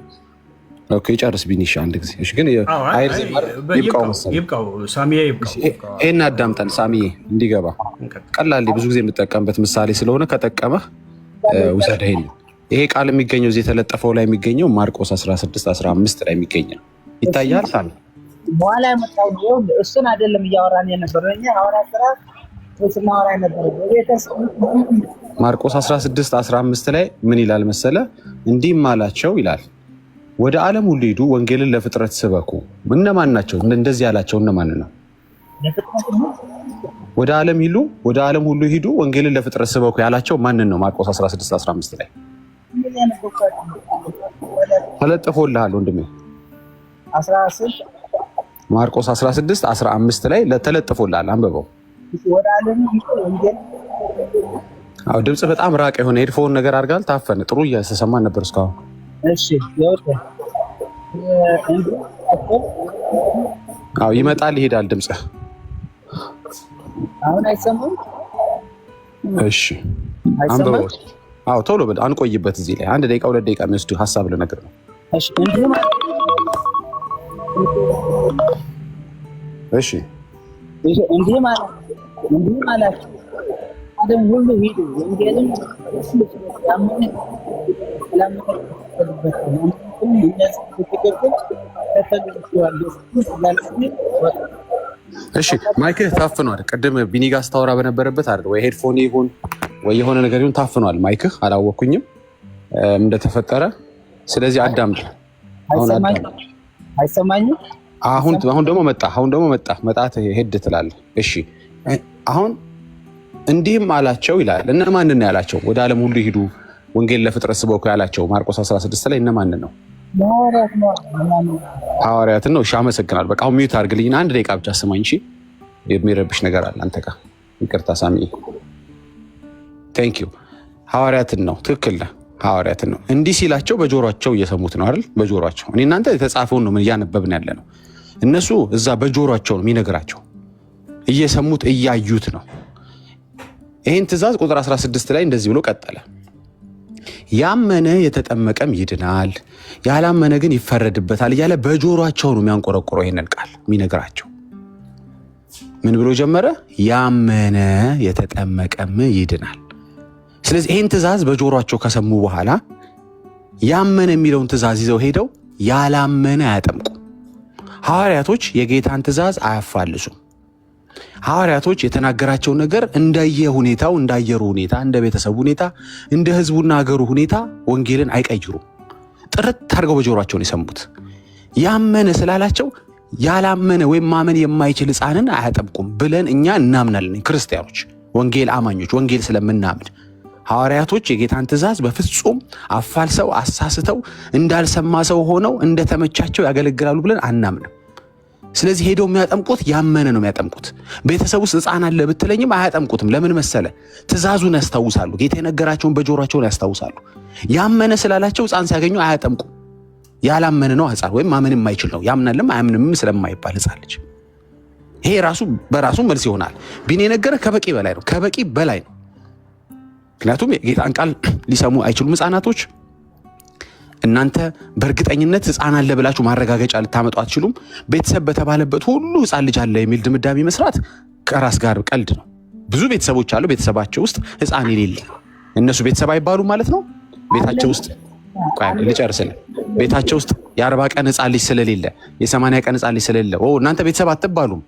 ኦኬ ጨርስ ቢኒ። እሺ አንድ ጊዜ። እሺ ግን ይብቃው መሰለኝ። ይብቃው ሳሚዬ ይብቃው። ይሄን አዳምጠን ሳሚዬ እንዲገባ ቀላል ብዙ ጊዜ የምጠቀምበት ምሳሌ ስለሆነ ከጠቀመህ ውሰድ። ይሄ ቃል የሚገኘው እዚህ የተለጠፈው ላይ የሚገኘው ማርቆስ 16:15 ላይ የሚገኘው ይታያል። ሳሚ በኋላ የመጣው ነው። እሱን አይደለም እያወራን የነበረው እኛ ሐዋርያት ሥራ ስናወራ የነበረው ማርቆስ 16:15 ላይ ምን ይላል መሰለ? እንዲህም አላቸው ይላል፣ ወደ ዓለም ሁሉ ሂዱ፣ ወንጌልን ለፍጥረት ስበኩ። እነማን ናቸው እንደዚህ ያላቸው? እነማን ነው? ወደ ዓለም ሁሉ ሂዱ፣ ወንጌልን ለፍጥረት ስበኩ ያላቸው ማንን ነው? ማርቆስ 16:15 ላይ ተለጥፎልሃል ወንድሜ። ማርቆስ 16:15 ላይ ተለጥፎልሃል፣ አንብበው። አዎ ድምጽ በጣም ራቅ የሆነ ሄድፎን ነገር አድርጋል። ታፈነ። ጥሩ እየተሰማን ነበር እስካሁን። እሺ ይወጣ። አዎ ይመጣል ይሄዳል ድምጽ። አሁን አይሰማም? እሺ አንብበው። አዎ ቶሎ በል አንቆይበት። እዚህ ላይ 1 ደቂቃ 2 ደቂቃ የሚወስድ ሐሳብ ልነግር ነው። እሺ እንዲሁም እሺ እንዲሁም ማለት ዓለም ሁሉ ሂዱ ወንጌልን እሺ ማይክህ ታፍኗል። ቅድም ቢኒ ጋር ስታወራ በነበረበት አይደል ወይ ሄድፎን ይሁን ወይ የሆነ ነገር ይሁን ታፍኗል ማይክህ። አላወኩኝም እንደተፈጠረ። ስለዚህ አዳምጥ። አይሰማኝም። አሁን ደግሞ መጣ መጣት ሄድ ትላለህ። እሺ አሁን እንዲህም አላቸው ይላል። እነማንን ነው ያላቸው? ወደ ዓለም ሁሉ ሂዱ ወንጌል ለፍጥረት ስበኩ ያላቸው ማርቆስ 16 ላይ እነማንን ነው? ሐዋርያትን ነው። እሺ አመሰግናለሁ። በቃ አሁን ሚዩት አድርግልኝና 1 ደቂቃ ብቻ ስማኝ። እሺ የሚረብሽ ነገር አለ አንተ ጋር። ይቅርታ ሳሚ። ቴንክ ዩ። ሐዋርያትን ነው። ትክክል ነህ። ሐዋርያትን ነው። እንዲህ ሲላቸው በጆሮአቸው እየሰሙት ነው አይደል? በጆሮአቸው። እኔ እናንተ የተጻፈውን ነው እያነበብን ያለ ነው። እነሱ እዛ በጆሮአቸው ነው የሚነግራቸው፣ እየሰሙት እያዩት ነው። ይህን ትእዛዝ ቁጥር 16 ላይ እንደዚህ ብሎ ቀጠለ። ያመነ የተጠመቀም ይድናል፣ ያላመነ ግን ይፈረድበታል እያለ በጆሮአቸው ነው የሚያንቆረቆረው ይህንን ቃል የሚነግራቸው። ምን ብሎ ጀመረ? ያመነ የተጠመቀም ይድናል። ስለዚህ ይህን ትእዛዝ በጆሮአቸው ከሰሙ በኋላ ያመነ የሚለውን ትእዛዝ ይዘው ሄደው ያላመነ አያጠምቁ። ሐዋርያቶች የጌታን ትእዛዝ አያፋልሱም። ሐዋርያቶች የተናገራቸው ነገር እንደየሁኔታው፣ እንዳየሩ ሁኔታ፣ እንደ ቤተሰቡ ሁኔታ፣ እንደ ህዝቡና ሀገሩ ሁኔታ ወንጌልን አይቀይሩም። ጥርት አድርገው በጆሮአቸው ነው የሰሙት። ያመነ ስላላቸው ያላመነ ወይም ማመን የማይችል ሕፃንን አያጠምቁም ብለን እኛ እናምናለን። ክርስቲያኖች፣ ወንጌል አማኞች፣ ወንጌል ስለምናምን ሐዋርያቶች የጌታን ትእዛዝ በፍጹም አፋልሰው አሳስተው እንዳልሰማ ሰው ሆነው እንደተመቻቸው ያገለግላሉ ብለን አናምንም። ስለዚህ ሄደው የሚያጠምቁት ያመነ ነው የሚያጠምቁት። ቤተሰብ ውስጥ ሕፃን አለ ብትለኝም አያጠምቁትም። ለምን መሰለ? ትእዛዙን ያስታውሳሉ። ጌታ የነገራቸውን በጆሮአቸውን ያስታውሳሉ። ያመነ ስላላቸው ሕፃን ሲያገኙ አያጠምቁም። ያላመነ ነው ሕፃን ወይም ማመን የማይችል ነው። ያምናልም አያምንም ስለማይባል ሕፃን ልጅ። ይሄ ራሱ በራሱ መልስ ይሆናል። ቢኒ የነገረ ከበቂ በላይ ነው። ከበቂ በላይ ነው። ምክንያቱም የጌታን ቃል ሊሰሙ አይችሉም ሕፃናቶች። እናንተ በእርግጠኝነት ሕፃን አለ ብላችሁ ማረጋገጫ ልታመጡ አትችሉም። ቤተሰብ በተባለበት ሁሉ ሕፃን ልጅ አለ የሚል ድምዳሜ መስራት ከራስ ጋር ቀልድ ነው። ብዙ ቤተሰቦች አሉ፣ ቤተሰባቸው ውስጥ ሕፃን የሌለ። እነሱ ቤተሰብ አይባሉም ማለት ነው። ቤታቸው ውስጥ ልጨርስልህ። ቤታቸው ውስጥ የ40 ቀን ህፃን ልጅ ስለሌለ የ80 ቀን ህፃን ልጅ ስለሌለ እናንተ ቤተሰብ አትባሉም።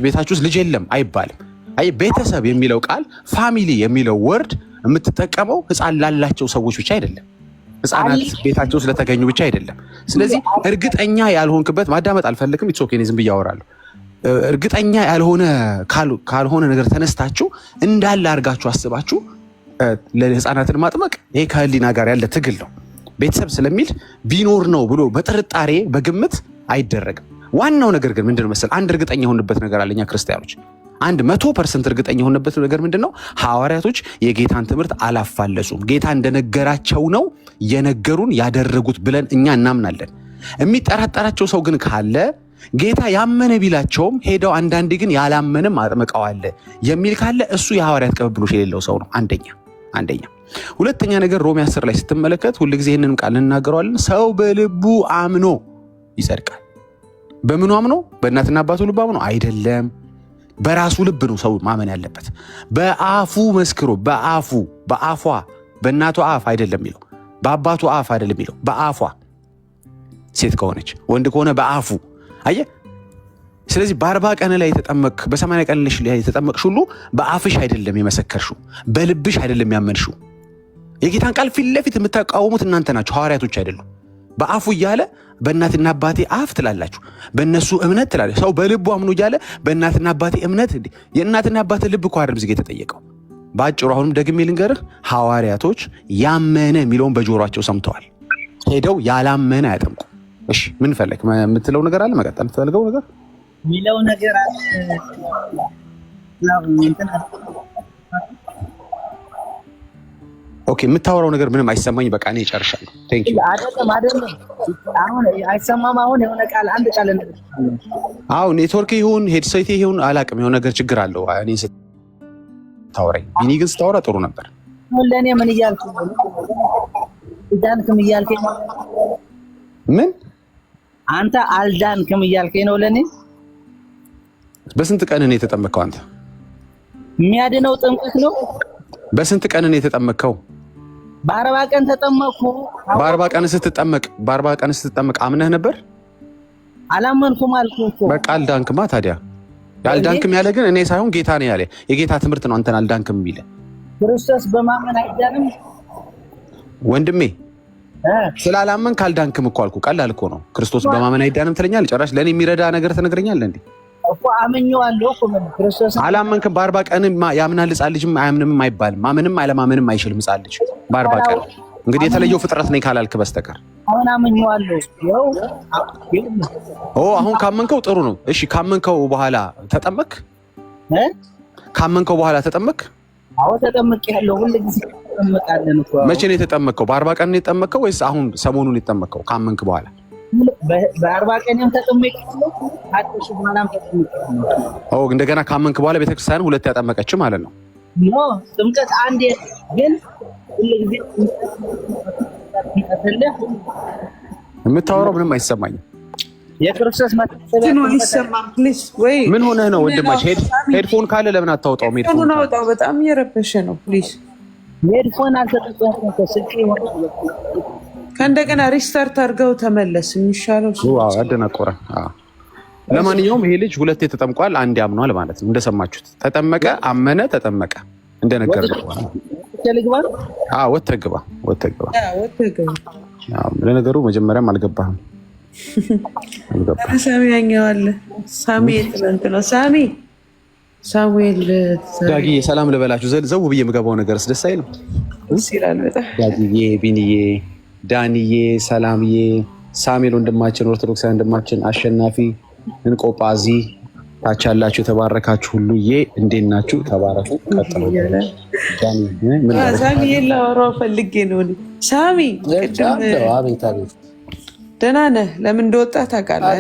ቤታችሁ ውስጥ ልጅ የለም አይባልም። አይ ቤተሰብ የሚለው ቃል ፋሚሊ የሚለው ወርድ የምትጠቀመው ህፃን ላላቸው ሰዎች ብቻ አይደለም፣ ህፃናት ቤታቸው ስለተገኙ ብቻ አይደለም። ስለዚህ እርግጠኛ ያልሆንክበት ማዳመጥ አልፈልግም። ኢትስ ኦኬ ዝም ብዬ አወራለሁ። እርግጠኛ ካልሆነ ነገር ተነስታችሁ እንዳለ አድርጋችሁ አስባችሁ ለህፃናትን ማጥመቅ ይሄ ከህሊና ጋር ያለ ትግል ነው። ቤተሰብ ስለሚል ቢኖር ነው ብሎ በጥርጣሬ በግምት አይደረግም። ዋናው ነገር ግን ምንድነው መሰል አንድ እርግጠኛ የሆንበት ነገር አለኛ ክርስቲያኖች 100% እርግጠኛ የሆንበት ነገር ምንድነው? ሐዋርያቶች የጌታን ትምህርት አላፋለሱም። ጌታ እንደነገራቸው ነው የነገሩን ያደረጉት ብለን እኛ እናምናለን። የሚጠራጠራቸው ሰው ግን ካለ ጌታ ያመነ ቢላቸውም ሄደው አንዳንዴ ግን ያላመንም አጥምቀዋል የሚል ካለ እሱ የሐዋርያት ቅብብሎሽ የሌለው ሰው ነው። አንደኛ። ሁለተኛ ነገር ሮሜ 10 ላይ ስትመለከት ሁልጊዜ ይህንንም ቃል እንናገረዋለን። ሰው በልቡ አምኖ ይጸድቃል። በምኑ አምኖ? በእናትና አባቱ ልብ አምኖ አይደለም። በራሱ ልብ ነው ሰው ማመን ያለበት። በአፉ መስክሮ በአፏ በእናቱ አፍ አይደለም የሚለው፣ በአባቱ አፍ አይደለም የሚለው፣ በአፏ ሴት ከሆነች ወንድ ከሆነ በአፉ አየህ። ስለዚህ በ40 ቀን ላይ የተጠመቅ በ80 ቀን ላይ የተጠመቅሽ ሁሉ በአፍሽ አይደለም የመሰከርሽው፣ በልብሽ አይደለም ያመንሽው። የጌታን ቃል ፊት ለፊት የምታቃወሙት እናንተ ናችሁ፣ ሐዋርያቶች አይደሉም። በአፉ እያለ በእናትና አባቴ አፍ ትላላችሁ፣ በእነሱ እምነት ትላለች። ሰው በልቡ አምኖ እያለ በእናትና አባቴ እምነት የእናትና አባቴ ልብ እኮ አይደለም እዚህ የተጠየቀው። በአጭሩ አሁንም ደግሜ ልንገርህ፣ ሐዋርያቶች ያመነ የሚለውን በጆሯቸው ሰምተዋል፣ ሄደው ያላመነ አያጠምቁ። እሺ ምን ፈለክ የምትለው ነገር አለ? መቀጠል የምትፈልገው ነገር የሚለው ነገር አለ? ኦኬ የምታወራው ነገር ምንም አይሰማኝ። በቃ እኔ እጨርሻለሁ። ቴንክ ዩ። አይደለም አሁን አይሰማም። አሁን የሆነ ቃል አንድ ቃል ነገር አሁን ኔትወርክ ይሁን ሄድሴት ይሁን አላውቅም፣ የሆነ ነገር ችግር አለው። እኔ ስታወራኝ ቢኒ ግን ስታወራ ጥሩ ነበር። ለእኔ ምን እያልኩ ዳንክም እያልከኝ ነው? ምን አንተ አልዳንክም እያልከኝ ነው? ለእኔ በስንት ቀን ነው የተጠመቅከው አንተ? የሚያድነው ጥምቀት ነው። በስንት ቀን ነው የተጠመቅከው? በ40 ቀን ተጠመቅኩ። በ40 ቀን ስትጠመቅ አምነህ ነበር? አላመንኩም አልኩህ እኮ። በቃ አልዳንክማ። ታዲያ አልዳንክም ያለ ግን እኔ ሳይሆን ጌታ ነው ያለ። የጌታ ትምህርት ነው አንተን አልዳንክም የሚለ። ክርስቶስ በማመን አይዳንም ወንድሜ። ስላላመንክ አልዳንክም እኮ አልኩህ። ቀላል እኮ ነው። ክርስቶስ በማመን አይዳንም ትለኛለህ። ጭራሽ ለእኔ የሚረዳ ነገር ትነግረኛለህ እንዴ? እኮ አመኘዋለሁ እኮ ክርስቶስ። አላመንክም። በ40 ቀን ያምናል ሕፃን ልጅም አያምንም አይባልም። ማመንም አለማመንም አይችልም ሕፃን ልጅ በ40 ቀን። እንግዲህ የተለየው ፍጥረት ነኝ ካላልክ በስተቀር አሁን አመኘዋለሁ። አሁን ካመንከው ጥሩ ነው። እሺ ካመንከው በኋላ ተጠመቅ? ካመንከው በኋላ ተጠመቅ? አዎ ተጠምቄያለሁ። ሁሉ ጊዜ ተጠመቃለን እኮ። መቼ ነው የተጠመቅከው? በ40 ቀን ነው የተጠመቅከው ወይስ አሁን ሰሞኑን የተጠመቅከው? ካመንክ በኋላ በ40 ቀንም ተጠመቄያለሁ። አጥሽ በኋላም ተጠመቄያለሁ። እንደገና ካመንክ በኋላ ቤተክርስቲያን ሁለት ያጠመቀች ማለት ነው? ኖ ጥምቀት አንዴ ግን ሁሉ ጊዜ የምታወራው ምንም አይሰማኝም። የክርስቶስ ምን ሆነህ ነው ወንድማችን? ሄድፎን ካለ ለምን አታወጣውም? ሄድፎን አውጣው። በጣም እየረበሸ ነው። ፕሊዝ ሄድፎን አልተጠቀምኩም። ከእንደገና ሪስታርት አድርገው ተመለስ። የሚሻለው አደናቆረ። ለማንኛውም ይሄ ልጅ ሁለቴ ተጠምቋል፣ አንዴ አምኗል ማለት ነው። እንደሰማችሁት ተጠመቀ፣ አመነ፣ ተጠመቀ። እንደነገርኩህ ወጥተህ ግባ። ለነገሩ መጀመሪያም አልገባህም። ሳሚ ያኛዋለህ። ሳሚ የትናንት ነው። ሳሙኤል ዳጊ ሰላም ልበላችሁ። ዘው ብዬ የምገባው ነገር ደስ አይልም? ደስ ይላል በጣም። ዳጊዬ፣ ቢኒዬ፣ ዳንዬ፣ ሰላምዬ፣ ሳሙኤል ወንድማችን፣ ኦርቶዶክሳዊ ወንድማችን፣ አሸናፊ፣ እንቆጳዚ፣ ታች ያላችሁ የተባረካችሁ ሁሉዬ እንዴት ናችሁ? ተባረኩ። ቀጥሉ። ሳሚ ላወራው ፈልጌ ነው። ሳሚ ደህና ነህ? ለምን እንደወጣ ታውቃለህ?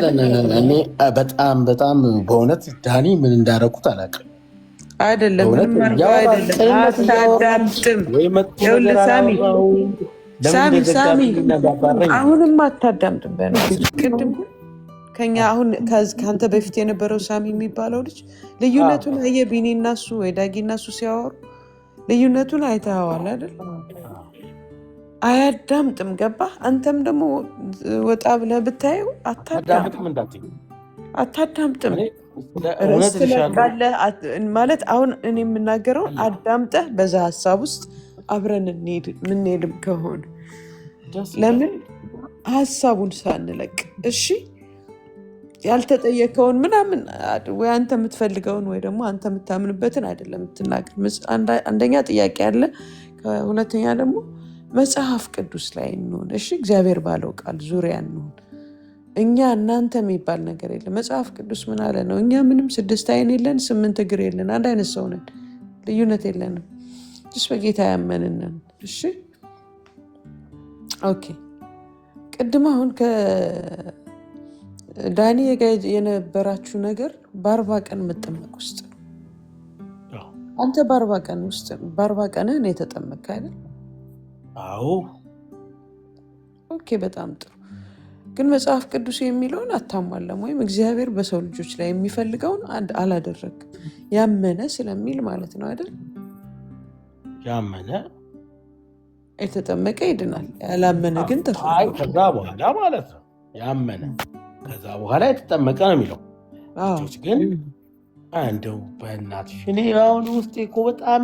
እኔ በጣም በእውነት ዳኒ ምን እንዳደረኩት አላውቅም። አይደለም ምንም አድርገው አይደለም። አታዳምጥም። ይኸውልህ ሳሚ አሁንም አታዳምጥም። ቅድም ከኛ አሁን ከአንተ በፊት የነበረው ሳሚ የሚባለው ልጅ ልዩነቱን አየህ። ቢኒ እና እሱ ወይ ዳጊ እና እሱ ሲያወሩ ልዩነቱን አይተኸዋል አይደል? አያዳምጥም። ገባህ? አንተም ደግሞ ወጣ ብለህ ብታየው አታዳምጥም። ርዕስ ትለቃለህ ማለት አሁን እኔ የምናገረውን አዳምጠህ በዛ ሀሳብ ውስጥ አብረን የምንሄድም ከሆነ ለምን ሀሳቡን ሳንለቅ እሺ፣ ያልተጠየቀውን ምናምን ወይ አንተ የምትፈልገውን ወይ ደግሞ አንተ የምታምንበትን አይደለም የምትናገር። አንደኛ ጥያቄ አለ፣ ሁለተኛ ደግሞ መጽሐፍ ቅዱስ ላይ እንሆን። እሺ፣ እግዚአብሔር ባለው ቃል ዙሪያ እንሆን። እኛ እናንተ የሚባል ነገር የለም። መጽሐፍ ቅዱስ ምን አለ ነው? እኛ ምንም 6 አይን የለን 8 እግር የለን፣ አንድ አይነት ሰው ነን፣ ልዩነት የለንም። ስ በጌታ ያመንነን። እሺ ኦኬ። ቅድም አሁን ከዳኒ ጋር የነበራችሁ ነገር በ40 ቀን መጠመቅ ውስጥ ነው። አንተ በ40 ቀን ውስጥ በ40 ቀንህ ነው የተጠመቅህ አይደል? አዎ። ኦኬ፣ በጣም ጥሩ። ግን መጽሐፍ ቅዱስ የሚለውን አታሟላም፣ ወይም እግዚአብሔር በሰው ልጆች ላይ የሚፈልገውን አላደረግም። ያመነ ስለሚል ማለት ነው አይደል? ያመነ የተጠመቀ ይድናል፣ ያላመነ ግን ከዛ በኋላ ማለት ነው። ያመነ ከዛ በኋላ የተጠመቀ ነው የሚለው። ልጆች ግን እንደው በእናትሽ እኔ አሁን ውስጤ እኮ በጣም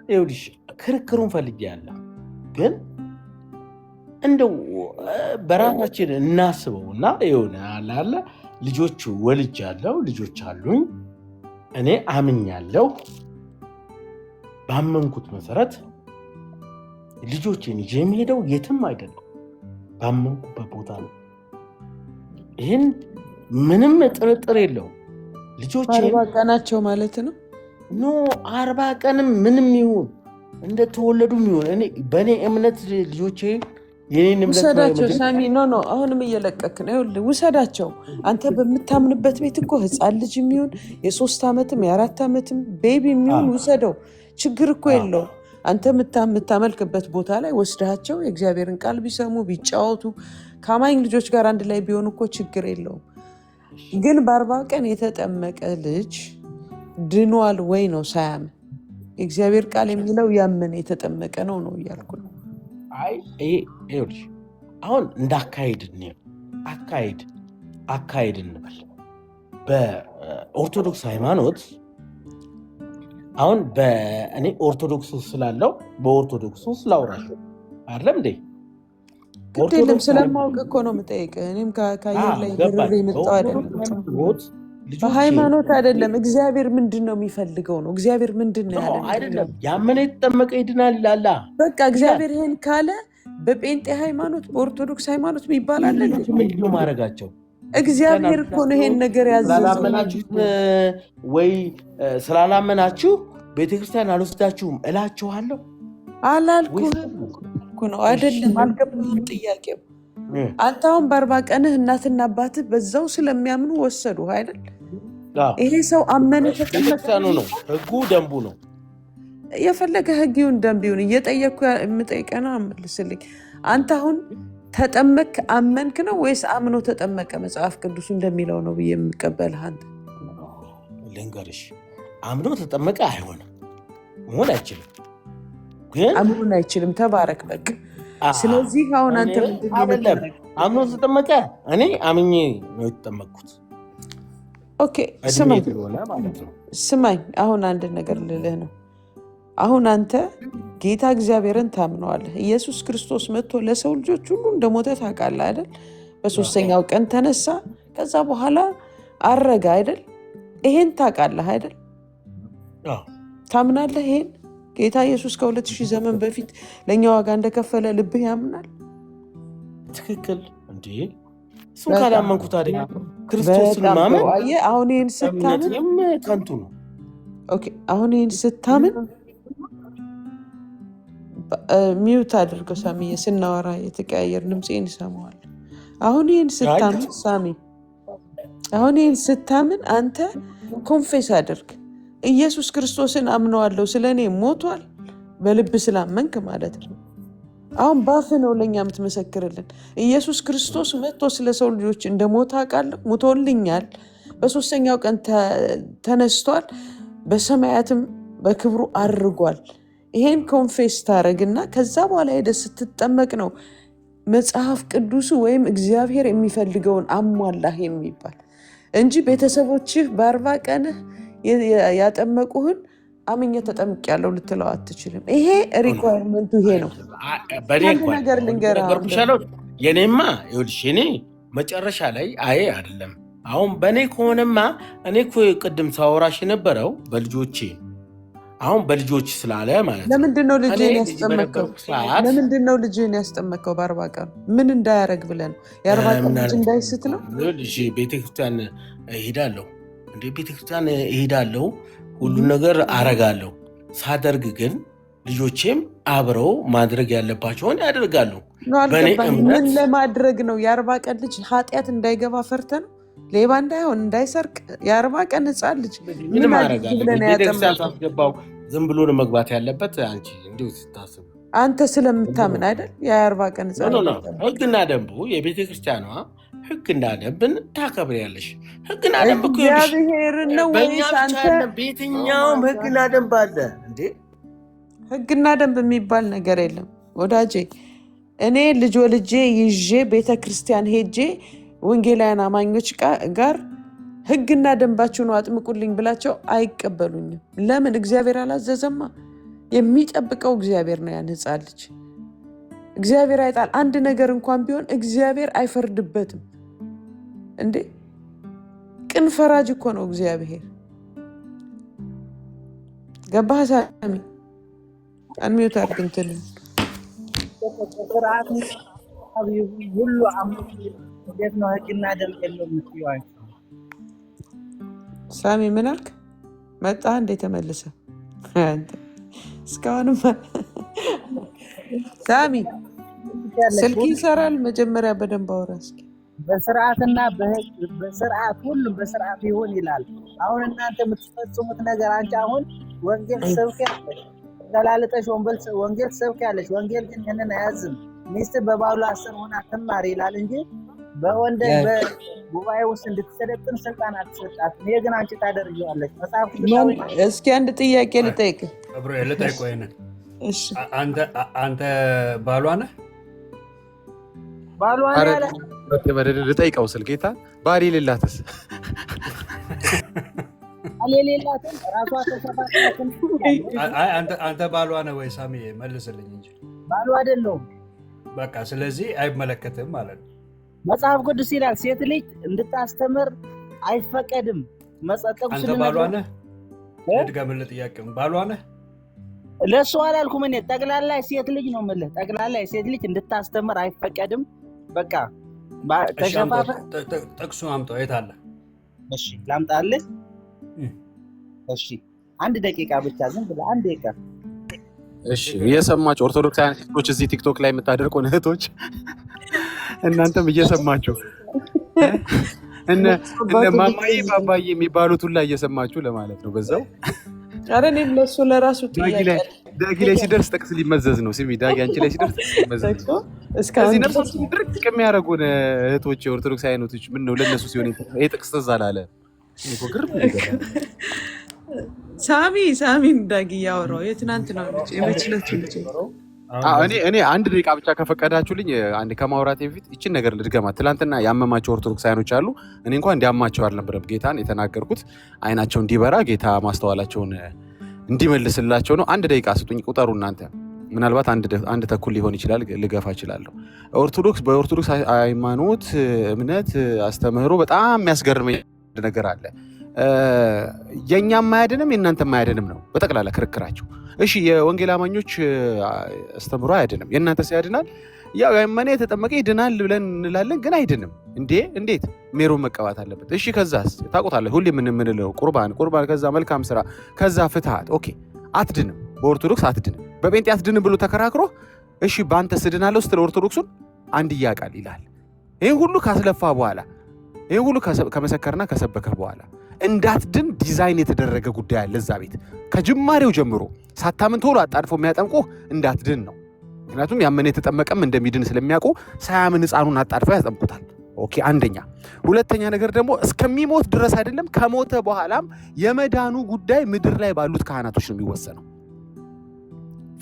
ይኸውልሽ ክርክሩን ፈልጌያለሁ። ግን እንደው በራሳችን እናስበው እና የሆነ አለ ልጆቹ ወልጃለሁ፣ ልጆች አሉኝ፣ እኔ አምኛለሁ። ባመንኩት መሰረት ልጆችን ይዤ የሚሄደው የትም አይደለም፣ ባመንኩበት ቦታ ነው። ይህን ምንም ጥርጥር የለውም። ልጆች 40 ቀናቸው ማለት ነው። ኖ 40 ቀንም ምንም ይሁን እንደተወለዱም ይሁን እኔ በእኔ እምነት ልጆቼ የኔን እምነት ውሰዳቸው። ሳሚ ኖ አሁንም እየለቀክ ነው። ውሰዳቸው። አንተ በምታምንበት ቤት እኮ ህፃን ልጅ የሚሆን የ3 ዓመትም የ4 ዓመትም ቤቢ የሚሆን ውሰደው፣ ችግር እኮ የለውም። አንተ የምታመልክበት ቦታ ላይ ወስዳቸው የእግዚአብሔርን ቃል ቢሰሙ ቢጫወቱ ከአማኝ ልጆች ጋር አንድ ላይ ቢሆኑ እኮ ችግር የለውም። ግን በ40 ቀን የተጠመቀ ልጅ ድኗል ወይ ነው ሳያምን? የእግዚአብሔር ቃል የሚለው ያመነ የተጠመቀ ነው እያልኩ ነው። ይኸውልሽ አሁን እንዳካሄድ አካሄድ እንበል። በኦርቶዶክስ ሃይማኖት አሁን እኔ ኦርቶዶክስ ስላለው በኦርቶዶክስ ስላውራሽ አይደለም እንዴ? ግድ የለም ስለማውቅ እኮ ነው የምጠይቅህ። እኔም ከአየር ላይ ብርር የመጣው አይደለም፣ በሃይማኖት አይደለም። እግዚአብሔር ምንድን ነው የሚፈልገው ነው። እግዚአብሔር ምንድን ነው ያለ አይደለም። ያመነ የተጠመቀ ይድናል ይላል። በቃ እግዚአብሔር ይሄን ካለ በጴንጤ ሃይማኖት በኦርቶዶክስ ሃይማኖት የሚባል አለ። ምንድን ነው ማድረጋቸው? እግዚአብሔር እኮ ነው ይሄን ነገር ያዘዘው። ስላላመናችሁ ወይ ስላላመናችሁ ቤተክርስቲያን አልወስዳችሁም እላችኋለሁ አላልኩም እኮ ነው አይደለም። አልገባህም ጥያቄው። አንተ አሁን በ40 ቀንህ እናትና አባትህ በዛው ስለሚያምኑ ወሰዱ አይደል? ይሄ ሰው አመነ ተጠመቀ ነው። ህጉ ደንቡ ነው። የፈለገ ህግ ይሁን ደንብ ይሁን እየጠየቅኩ የምጠይቀና መልስልኝ። አንተ አሁን ተጠመቅ አመንክ ነው ወይስ አምኖ ተጠመቀ መጽሐፍ ቅዱስ እንደሚለው ነው ብዬ የምቀበልህ? አንተ ልንገርሽ፣ አምኖ ተጠመቀ አይሆንም፣ መሆን አይችልም። ግን አምኖን አይችልም። ተባረክ በቃ። ስለዚህ አሁን አንተ አይደለም አምኖ ተጠመቀ፣ እኔ አምኜ ነው የተጠመቅኩት። ኦኬ ስማኝ፣ አሁን አንድ ነገር ልልህ ነው። አሁን አንተ ጌታ እግዚአብሔርን ታምነዋለህ። ኢየሱስ ክርስቶስ መጥቶ ለሰው ልጆች ሁሉ እንደሞተ ታውቃለህ አይደል? በ3ኛው ቀን ተነሳ፣ ከዛ በኋላ አረገ አይደል? ይሄን ታውቃለህ አይደል? ታምናለህ? ይሄን ጌታ ኢየሱስ ከ2000 ዘመን በፊት ለእኛ ዋጋ እንደከፈለ ልብህ ያምናል? ትክክል እንዴ? እሱን ካላመንኩ ታዲያ ክርስቶስን ማመን አሁን ይህን ስታምን ከንቱ ነው። ኦኬ አሁን ይህን ስታምን ሚዩት አድርገው ሳሚዬ፣ ስናወራ የተቀያየር ድምፄን ይሰማዋል። አሁን ይህን ስታምን ሳሚ፣ አሁን ይህን ስታምን አንተ ኮንፌስ አድርግ። ኢየሱስ ክርስቶስን አምነዋለሁ ስለ እኔ ሞቷል፣ በልብ ስላመንክ ማለት ነው። አሁን ባፍ ነው ለእኛ የምትመሰክርልን። ኢየሱስ ክርስቶስ መጥቶ ስለ ሰው ልጆች እንደሞተ አውቃለሁ፣ ሞቶልኛል፣ በ3ኛው ቀን ተነስቷል፣ በሰማያትም በክብሩ አርጓል። ይሄን ኮንፌስ ታደርግና ከዛ በኋላ ሄደህ ስትጠመቅ ነው መጽሐፍ ቅዱሱ ወይም እግዚአብሔር የሚፈልገውን አሟላህ የሚባል እንጂ ቤተሰቦችህ በ40 ቀንህ ያጠመቁህን አምኜ ተጠምቄያለሁ ልትለው አትችልም። ይሄ ሪኳየርመንቱ ይሄ ነው። አንድ ነገር ልንገርህ፣ የኔማ ይኸውልሽ፣ እኔ መጨረሻ ላይ አይደለም አሁን በእኔ ከሆነማ እኔ እኮ ቅድም ሳወራሽ የነበረው በልጆቼ አሁን በልጆች ስላለ ማለት ነው። ለምንድነው ልጅህን ያስጠመቀው? ለምንድነው ልጅህን ያስጠመቀው? በ40 ቀን ምን እንዳያረግ ብለህ ነው? የ40 ቀን ልጅ እንዳይስት ነው። ቤተክርስቲያን እሄዳለሁ እንደ ቤተክርስቲያን እሄዳለሁ፣ ሁሉን ነገር አረጋለሁ። ሳደርግ ግን ልጆቼም አብረው ማድረግ ያለባቸውን ያደርጋሉ። ምን ለማድረግ ነው? የ40 ቀን ልጅ ኃጢአት እንዳይገባ ፈርተ ነው? ሌባ እንዳይሆን እንዳይሰርቅ የ40 ቀን ህፃን ልጅ ምን ማድረግ አለበት? ዝም ብሎ ነው መግባት ያለበት። አንቺ እንዲሁ ስታስብ አንተ ስለምታምን አይደል? የ40 ቀን ህፃን ህግና ደንቡ የቤተክርስቲያኗ ህግና ደንብን ታከብሪያለሽ። ህግና ደንብ እኮ እግዚአብሔር ነው ወይስ አንተ? በየትኛውም ህግና ደንብ አለ እንዴ? ህግና ደንብ የሚባል ነገር የለም ወዳጄ። እኔ ልጅ ወልጄ ይዤ ቤተክርስቲያን ሄጄ ወንጌላውያን አማኞች ጋር ህግና ደንባችሁን አጥምቁልኝ ብላቸው አይቀበሉኝም። ለምን? እግዚአብሔር አላዘዘማ። የሚጠብቀው እግዚአብሔር ነው። ያን ህፃን ልጅ እግዚአብሔር አይጣል። አንድ ነገር እንኳን ቢሆን እግዚአብሔር አይፈርድበትም እንዴ። ቅን ፈራጅ እኮ ነው እግዚአብሔር። ገባህ ሳሚ? አንሚዩት አድርግንትል ሁሉ እንዴት ነው ህግና ደንብ የለው የምትይዋል? ሳሚ ምን አልክ? መጣ እንዴ ተመልሰ? እስካሁንም ሳሚ ስልክ ይሰራል። መጀመሪያ በደንብ አውራ እስኪ። በስርዓትና በስርዓት ሁሉም በስርዓት ይሆን ይላል። አሁን እናንተ የምትፈጽሙት ነገር አንቺ አሁን ወንጌል ሰብከያለሽ፣ ተላልጠሽ ወንጌል ሰብከያለሽ። ወንጌል ግን ይሄንን አያዝም። ሚስት በባሏ አስር ሆና ትማር ይላል እንጂ በወንደ በጉባኤ ውስጥ እንድትሰለጥን ስልጣን አትሰጣት። ይሄ ግን አንቺ ታደርጊዋለሽ። መጽሐፍ እስኪ አንድ ጥያቄ ልጠይቅ። እሺ አንተ ባሏ ነህ? ባሏ ያለ ልጠይቀው ስል ጌታ ባል የሌላትስ? አለሌላትም ራሷ ተሰባሰበ። አንተ ባሏ ነህ ወይ? ሳሚ መልስልኝ እንጂ። ባሏ አይደለሁም። በቃ ስለዚህ አይመለከትም ማለት ነው። መጽሐፍ ቅዱስ ይላል ሴት ልጅ እንድታስተምር አይፈቀድም። አንተ ባሏ ነህ? ልድገምልህ ጥያቄውን። ባሏ ነህ? ለእሱ አላልኩም እኔ። ጠቅላላ ሴት ልጅ ነው የምልህ። ጠቅላላ ሴት ልጅ እንድታስተምር አይፈቀድም። በቃ ተሸፋፈ። ጥቅሱ አምጣው። የት አለ? እሺ ላምጣልህ። እሺ 1 ደቂቃ ብቻ፣ ዝም ብለህ 1 ደቂቃ። እሺ እየሰማችሁ ኦርቶዶክሳውያን ሴቶች እዚህ ቲክቶክ ላይ የምታደርቁ እህቶች እናንተም እየሰማችሁ እነ ማማዬ ባባዬ የሚባሉት ሁላ እየሰማችሁ ለማለት ነው። በዛው ኧረ እኔም ለእሱ ለራሱ ዳጊ ላይ ሲደርስ ጥቅስ ሊመዘዝ ነው። ስሚ ዳጊ አንቺ ላይ ሲደርስ ሊመዘዝ ነው። እዚህ ነፍሳችን ድርቅ የሚያደርጉን እህቶች ኦርቶዶክሳውያን እህቶች ምን ነው ለእነሱ ሲሆን ይሄ ጥቅስ ትዝ አላለ እኮ ግርም ይገባል። ሳሚ ዳጊ እያወራሁ የትናንት ነው ልጅ የመችለት ልጅ። እኔ 1 ደቂቃ ብቻ ከፈቀዳችሁልኝ አንድ ከማውራቴ በፊት ይችን ነገር ልድገማት። ትናንትና ያመማቸው ኦርቶዶክሳውያኖች አሉ። እኔ እንኳን እንዲያማቸው አልነበረም ጌታን የተናገርኩት፣ አይናቸው እንዲበራ ጌታ ማስተዋላቸውን እንዲመልስላቸው ነው። 1 ደቂቃ ስጡኝ፣ ቁጠሩ እናንተ። ምናልባት 1 ተኩል ሊሆን ይችላል፣ ልገፋ እችላለሁ። በኦርቶዶክስ ሃይማኖት እምነት አስተምህሮ በጣም የሚያስገርመኝ ነገር አለ። የእኛም ማያድንም የእናንተም ማያድንም ነው በጠቅላላ ክርክራቸው። እሺ የወንጌል አማኞች አስተምሮ አያድንም፣ የእናንተስ ያድናል? ያው ያመነ የተጠመቀ ይድናል ብለን እንላለን፣ ግን አይድንም። እንዴት? ሜሮን መቀባት አለበት። እሺ ከዛስ? ታውቁታለህ፣ ሁሌ የምንለው ቁርባን፣ ከዛ መልካም ስራ፣ ከዛ ፍትሃት። ኦኬ አትድንም፣ በኦርቶዶክስ አትድንም። በጴንጤ አትድንም ብሎ ተከራክሮ እሺ በአንተስ እድናለሁ ስትል ኦርቶዶክሱን አንድያ ቃል ይላል። ይህን ሁሉ ካስለፋ በኋላ ይህን ሁሉ ከመሰከርና ከሰበከ በኋላ እንዳትድን ዲዛይን የተደረገ ጉዳይ አለ እዛ ቤት። ከጅማሬው ጀምሮ ሳታምን ቶሎ አጣድፎ የሚያጠምቁ እንዳትድን ነው። ምክንያቱም ያመነ የተጠመቀም እንደሚድን ስለሚያውቁ ሳያምን ሕፃኑን አጣድፈው ያጠምቁታል። ኦኬ አንደኛ። ሁለተኛ ነገር ደግሞ እስከሚሞት ድረስ አይደለም ከሞተ በኋላም የመዳኑ ጉዳይ ምድር ላይ ባሉት ካህናቶች ነው የሚወሰነው።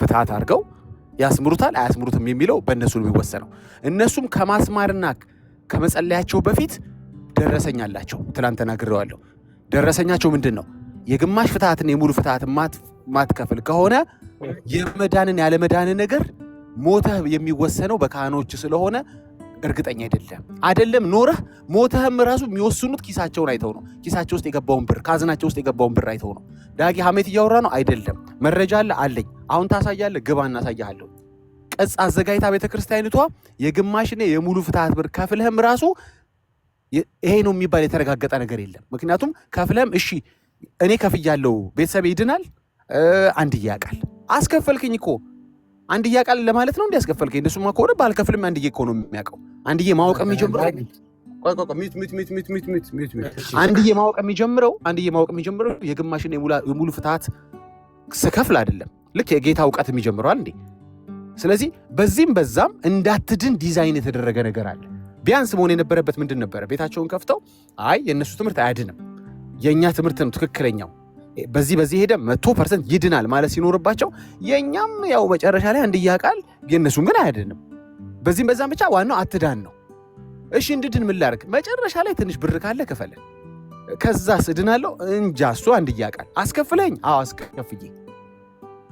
ፍትሐት አድርገው ያስምሩታል አያስምሩትም የሚለው በእነሱ ነው የሚወሰነው። እነሱም ከማስማርና ከመጸለያቸው በፊት ደረሰኛ አላቸው። ትናንት ተናግሬዋለሁ። ደረሰኛቸው ምንድን ነው? የግማሽ ፍትሐትና የሙሉ ፍትሐት ማትከፍል ከሆነ የመዳንን ያለመዳንን ነገር ሞተህ የሚወሰነው በካህኖች ስለሆነ እርግጠኛ አይደለም ኖረህ ሞተህም ራሱ የሚወስኑት ኪሳቸውን አይተው ነው። ኪሳቸው ውስጥ የገባውን ብር ካዝናቸው ውስጥ የገባውን ብር አይተው ነው። ዳጊ ሐሜት እያወራ ነው አይደለም። መረጃ አለኝ። አሁን ታሳያለህ፣ ግባ እናሳያለሁ። ቅጽ አዘጋጅታ ቤተክርስቲያኒቷ የግማሽና የሙሉ ፍትሐት ብር ከፍለህም ራሱ ይሄ ነው የሚባል የተረጋገጠ ነገር የለም። ምክንያቱም ከፍለህም እሺ እኔ ከፍያለሁ ቤተሰብ ይድናል አንድዬ ቃል አስከፈልክኝ እኮ አንድዬ ቃል ለማለት ነው እንዲያስከፈልከኝ። እንደሱማ ከሆነ ባልከፍልም አንድዬ እኮ ነው የሚያውቀው። አንድዬ ማወቅ የሚጀምረው አንድዬ ማወቅ የሚጀምረው የግማሽና የሙሉ ፍትሐት ስከፍል አይደለም። ልክ የጌታ እውቀት የሚጀምረዋል እንዴ። ስለዚህ በዚህም በዛም እንዳትድን ዲዛይን የተደረገ ነገር አለ። ቢያንስ መሆን የነበረበት ምንድን ነበረ? ቤታቸውን ከፍተው አይ የእነሱ ትምህርት አያድንም የእኛ ትምህርት ነው ትክክለኛው፣ በዚህ ሄደ 100% ይድናል ማለት ሲኖርባቸው፣ የእኛም ያው መጨረሻ ላይ አንድዬ ቃል የእነሱን ግን አያድንም። በዚህም በዛም ብቻ ዋናው አትዳን ነው። እሺ እንድድን ምን ላድርግ? መጨረሻ ላይ ትንሽ ብር ካለ ክፈለን፣ ከዛስ እድናለሁ እንጃ። እሱ አንድዬ ቃል አስከፍለኝ። አዎ አስከፍዬ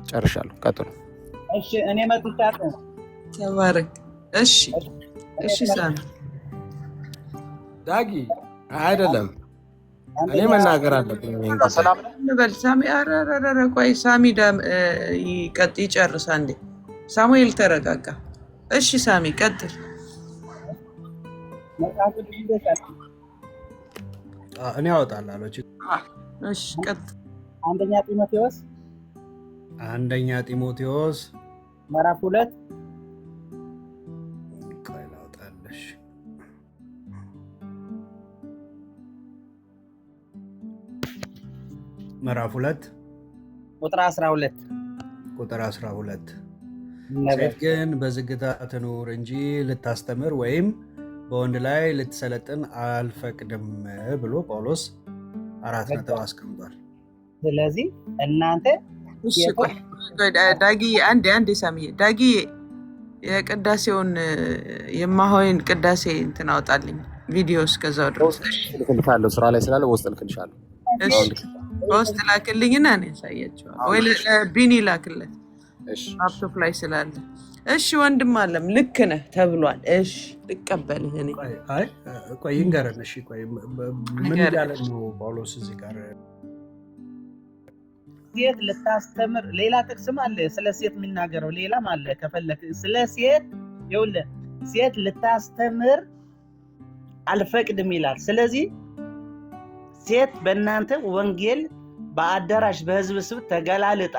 ጨርሻለሁ። ቀጥሉ። እሺ እኔ መጥቻለሁ። ተባረክ። እሺ ሳሚ ዳጊ አይደለም እኔ መናገር አለብኝ። ሰላም እንበል ሳሚ። ኧረ ቆይ ሳሚ ይጨርስ አንዴ። ሳሙኤል ተረጋጋ። እሺ ሳሚ ቀጥል። እኔ አወጣላለሁ። እሺ ቀጥል። አንደኛ ጢሞቴዎስ ምዕራፍ 2 ላውጣለሽ። ምዕራፍ 2 ቁጥር 12 ሴት ግን በዝግታ ትኑር እንጂ ልታስተምር ወይም በወንድ ላይ ልትሰለጥን አልፈቅድም ብሎ ጳውሎስ 4 ነጥብ አስቀምጧል። ስለዚህ እናንተ ዳጊ አንዴ ሳሚ ዳጊ የቅዳሴውን የማሆይን ቅዳሴ እንትን አውጣልኝ ቪዲዮ እስከዛው ድረስ ልክልሻለሁ። ስራ ላይ ስላለ በውስጥ ልክልሻለሁ። በውስጥ ላክልኝና እኔ ያሳያቸዋል ወይ ለቢኒ ላክለት ላፕቶፕ ላይ ስላለ። እሺ ወንድም አለም ልክ ነህ ተብሏል። እሺ ልቀበልህ። እኔ ቆይ ይንገረን። እሺ ቆይ ምን እያለ ነው ጳውሎስ እዚህ ጋር? ሴት ልታስተምር ሌላ ጥቅስም አለ ስለ ሴት የሚናገረው ሌላም አለ። ከፈለክ ስለ ሴት ይኸውልህ ሴት ልታስተምር አልፈቅድም ይላል። ስለዚህ ሴት በእናንተ ወንጌል በአዳራሽ በህዝብ ስብ ተገላልጣ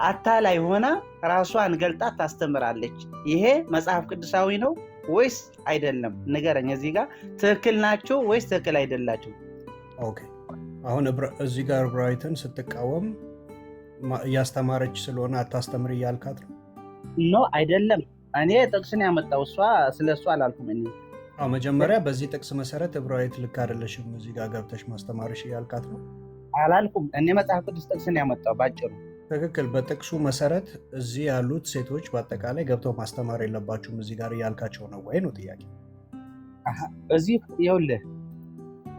አታላይ ሆና ራሷን ገልጣ ታስተምራለች። ይሄ መጽሐፍ ቅዱሳዊ ነው ወይስ አይደለም? ንገረኝ። እዚህ ጋር ትክክል ናቸው ወይስ ትክክል አይደላቸው? ኦኬ አሁን እዚህ ጋር ብራይትን ስትቃወም እያስተማረች ስለሆነ አታስተምር እያልካት ነው? ኖ አይደለም። እኔ ጥቅስን ያመጣው ስለ እሷ አላልኩም። እኔ መጀመሪያ በዚህ ጥቅስ መሰረት ብራይት ልክ አይደለሽም እዚህ ጋር ገብተሽ ማስተማርሽ እያልካት ነው? አላልኩም። እኔ መጽሐፍ ቅዱስ ጥቅስን ያመጣው ባጭሩ። ትክክል። በጥቅሱ መሰረት እዚህ ያሉት ሴቶች በአጠቃላይ ገብተው ማስተማር የለባችሁም እዚህ ጋር እያልካቸው ነው ወይ ነው ጥያቄ? እዚህ ይኸውልህ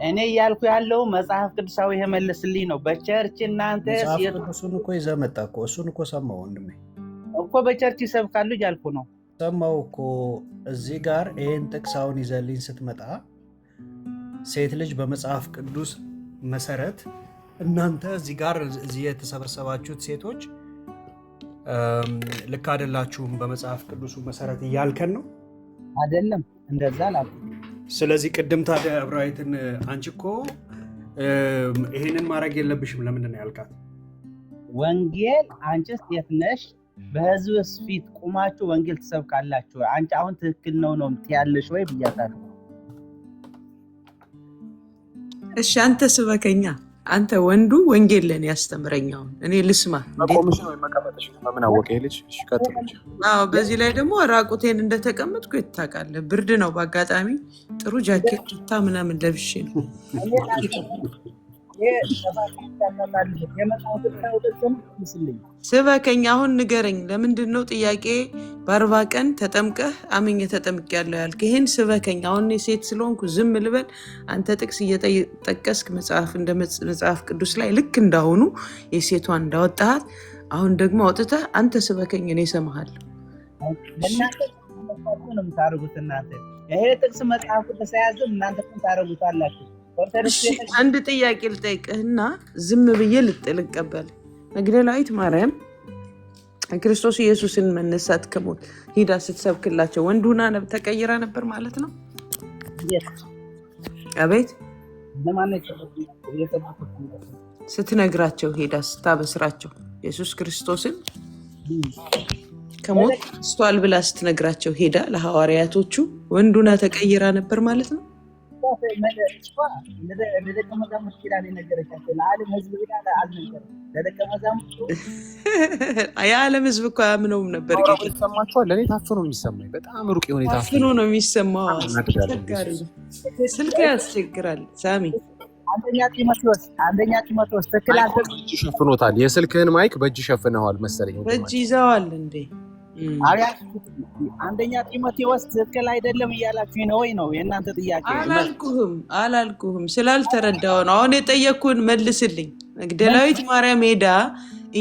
እኔ እያልኩ ያለው መጽሐፍ ቅዱሳዊ የመለስልኝ ነው። በቸርች እናንተ መጽሐፍ ቅዱሱን እኮ ይዘህ መጣ እኮ እሱን እኮ ሰማሁ ወንድሜ እኮ በቸርች ይሰብካሉ እያልኩ ነው። ሰማሁ እኮ እዚህ ጋር ይህን ጥቅስ አሁን ይዘልኝ ስትመጣ ሴት ልጅ በመጽሐፍ ቅዱስ መሰረት እናንተ እዚህ ጋር እዚህ የተሰበሰባችሁት ሴቶች ልክ አይደላችሁም በመጽሐፍ ቅዱሱ መሰረት እያልከን ነው? አይደለም እንደዛ አላልኩም። ስለዚህ ቅድም ታዲያ ብራይትን አንቺ እኮ ይሄንን ማድረግ የለብሽም ለምንድን ነው ያልካት? ወንጌል አንቺ ሴት ነሽ በህዝብ ፊት ቁማችሁ ወንጌል ትሰብካላችሁ። አንቺ አሁን ትክክል ነው ትያለሽ ወይ ብያታለሁ። እሺ አንተ ስበከኛ፣ አንተ ወንዱ ወንጌል ለኔ ያስተምረኛው እኔ ልስማ። ኮሚሽን ወይ መቀመጥሽ ምን አወቀ ልጅ? እሺ ቀጥሉ። በዚህ ላይ ደግሞ ራቁቴን እንደተቀመጥኩ ይታወቃል። ብርድ ነው። በአጋጣሚ ጥሩ ጃኬት ምናምን ለብሼ ነው። ስበከኝ አሁን ንገረኝ። ለምንድን ነው ጥያቄ በ40 ቀን ተጠምቀህ አምኜ ተጠምቄያለሁ ያልክ? ይህን ስበከኝ። አሁን እኔ ሴት ስለሆንኩ ዝም ልበል? አንተ ጥቅስ እየጠቀስክ እንደ መጽሐፍ ቅዱስ ላይ ልክ እንዳሁኑ የሴቷን እንዳወጣሃት አሁን ደግሞ አውጥተህ አንተ ስበከኝ፣ እኔ እሰማሃለሁ። ይሄ ጥቅስ መጽሐፍ ቅዱስ ሳያዝም እናንተ ምን ታደርጉታላችሁ? አንድ ጥያቄ ልጠይቅህና ዝም ብዬ ልቀበል። መግደላዊት ማርያም ክርስቶስ ኢየሱስን መነሳት ከሞት ሂዳ ስትሰብክላቸው ወንድ ሆና ተቀይራ ነበር ማለት ነው? አቤት ስትነግራቸው ሄዳ ስታበስራቸው ኢየሱስ ክርስቶስን ከሞት ተነስቷል ብላ ስትነግራቸው ሄዳ ለሐዋርያቶቹ ወንድ ሆና ተቀይራ ነበር ማለት ነው? የዓለም ሕዝብ እኮ አያምነውም ነበር። ይሰማችኋል? ለእኔ ታፍኖ ነው የሚሰማኝ። በጣም ሩቅ የሆነ ታፍኖ ነው የሚሰማው። ስልክ ያስቸግራል። ሳሚ አንደኛ ጢሞቴዎስ ትክክል ሸፍኖታል። የስልክህን ማይክ በእጅ ሸፍነዋል መሰለኝ። በእጅ ይዘዋል እንዴ? አንደኛ ጢሞቴዎስ ትክክል አይደለም እያላችሁ ነው ወይ ነው የእናንተ ጥያቄ? አላልኩህም ስላልተረዳው ነው። አሁን የጠየቅኩህን መልስልኝ። መግደላዊት ማርያም ሄዳ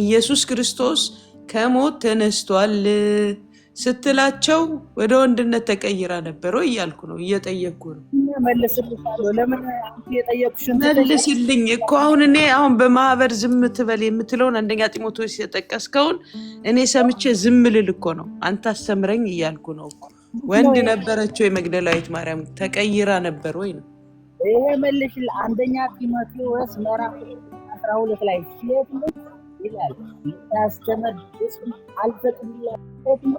ኢየሱስ ክርስቶስ ከሞት ተነስቷል ስትላቸው ወደ ወንድነት ተቀይራ ነበር ወይ እያልኩ ነው፣ እየጠየቅኩ ነው። መልስልኝ እኮ አሁን እኔ በማህበር ዝም ትበል የምትለውን አንደኛ ጢሞቴዎስ የጠቀስከውን እኔ ሰምቼ ዝም ልል እኮ ነው። አንተ አስተምረኝ እያልኩ ነው እኮ። ወንድ ነበረችው የመግደላዊት ማርያም ተቀይራ ነበር ወይ ነው ይሄ። መልሽል አንደኛ ጢሞቴዎስ ምዕራፍ 12 ላይ ሴት ልጅ ይላል ታስተምር አልፈቅድላትም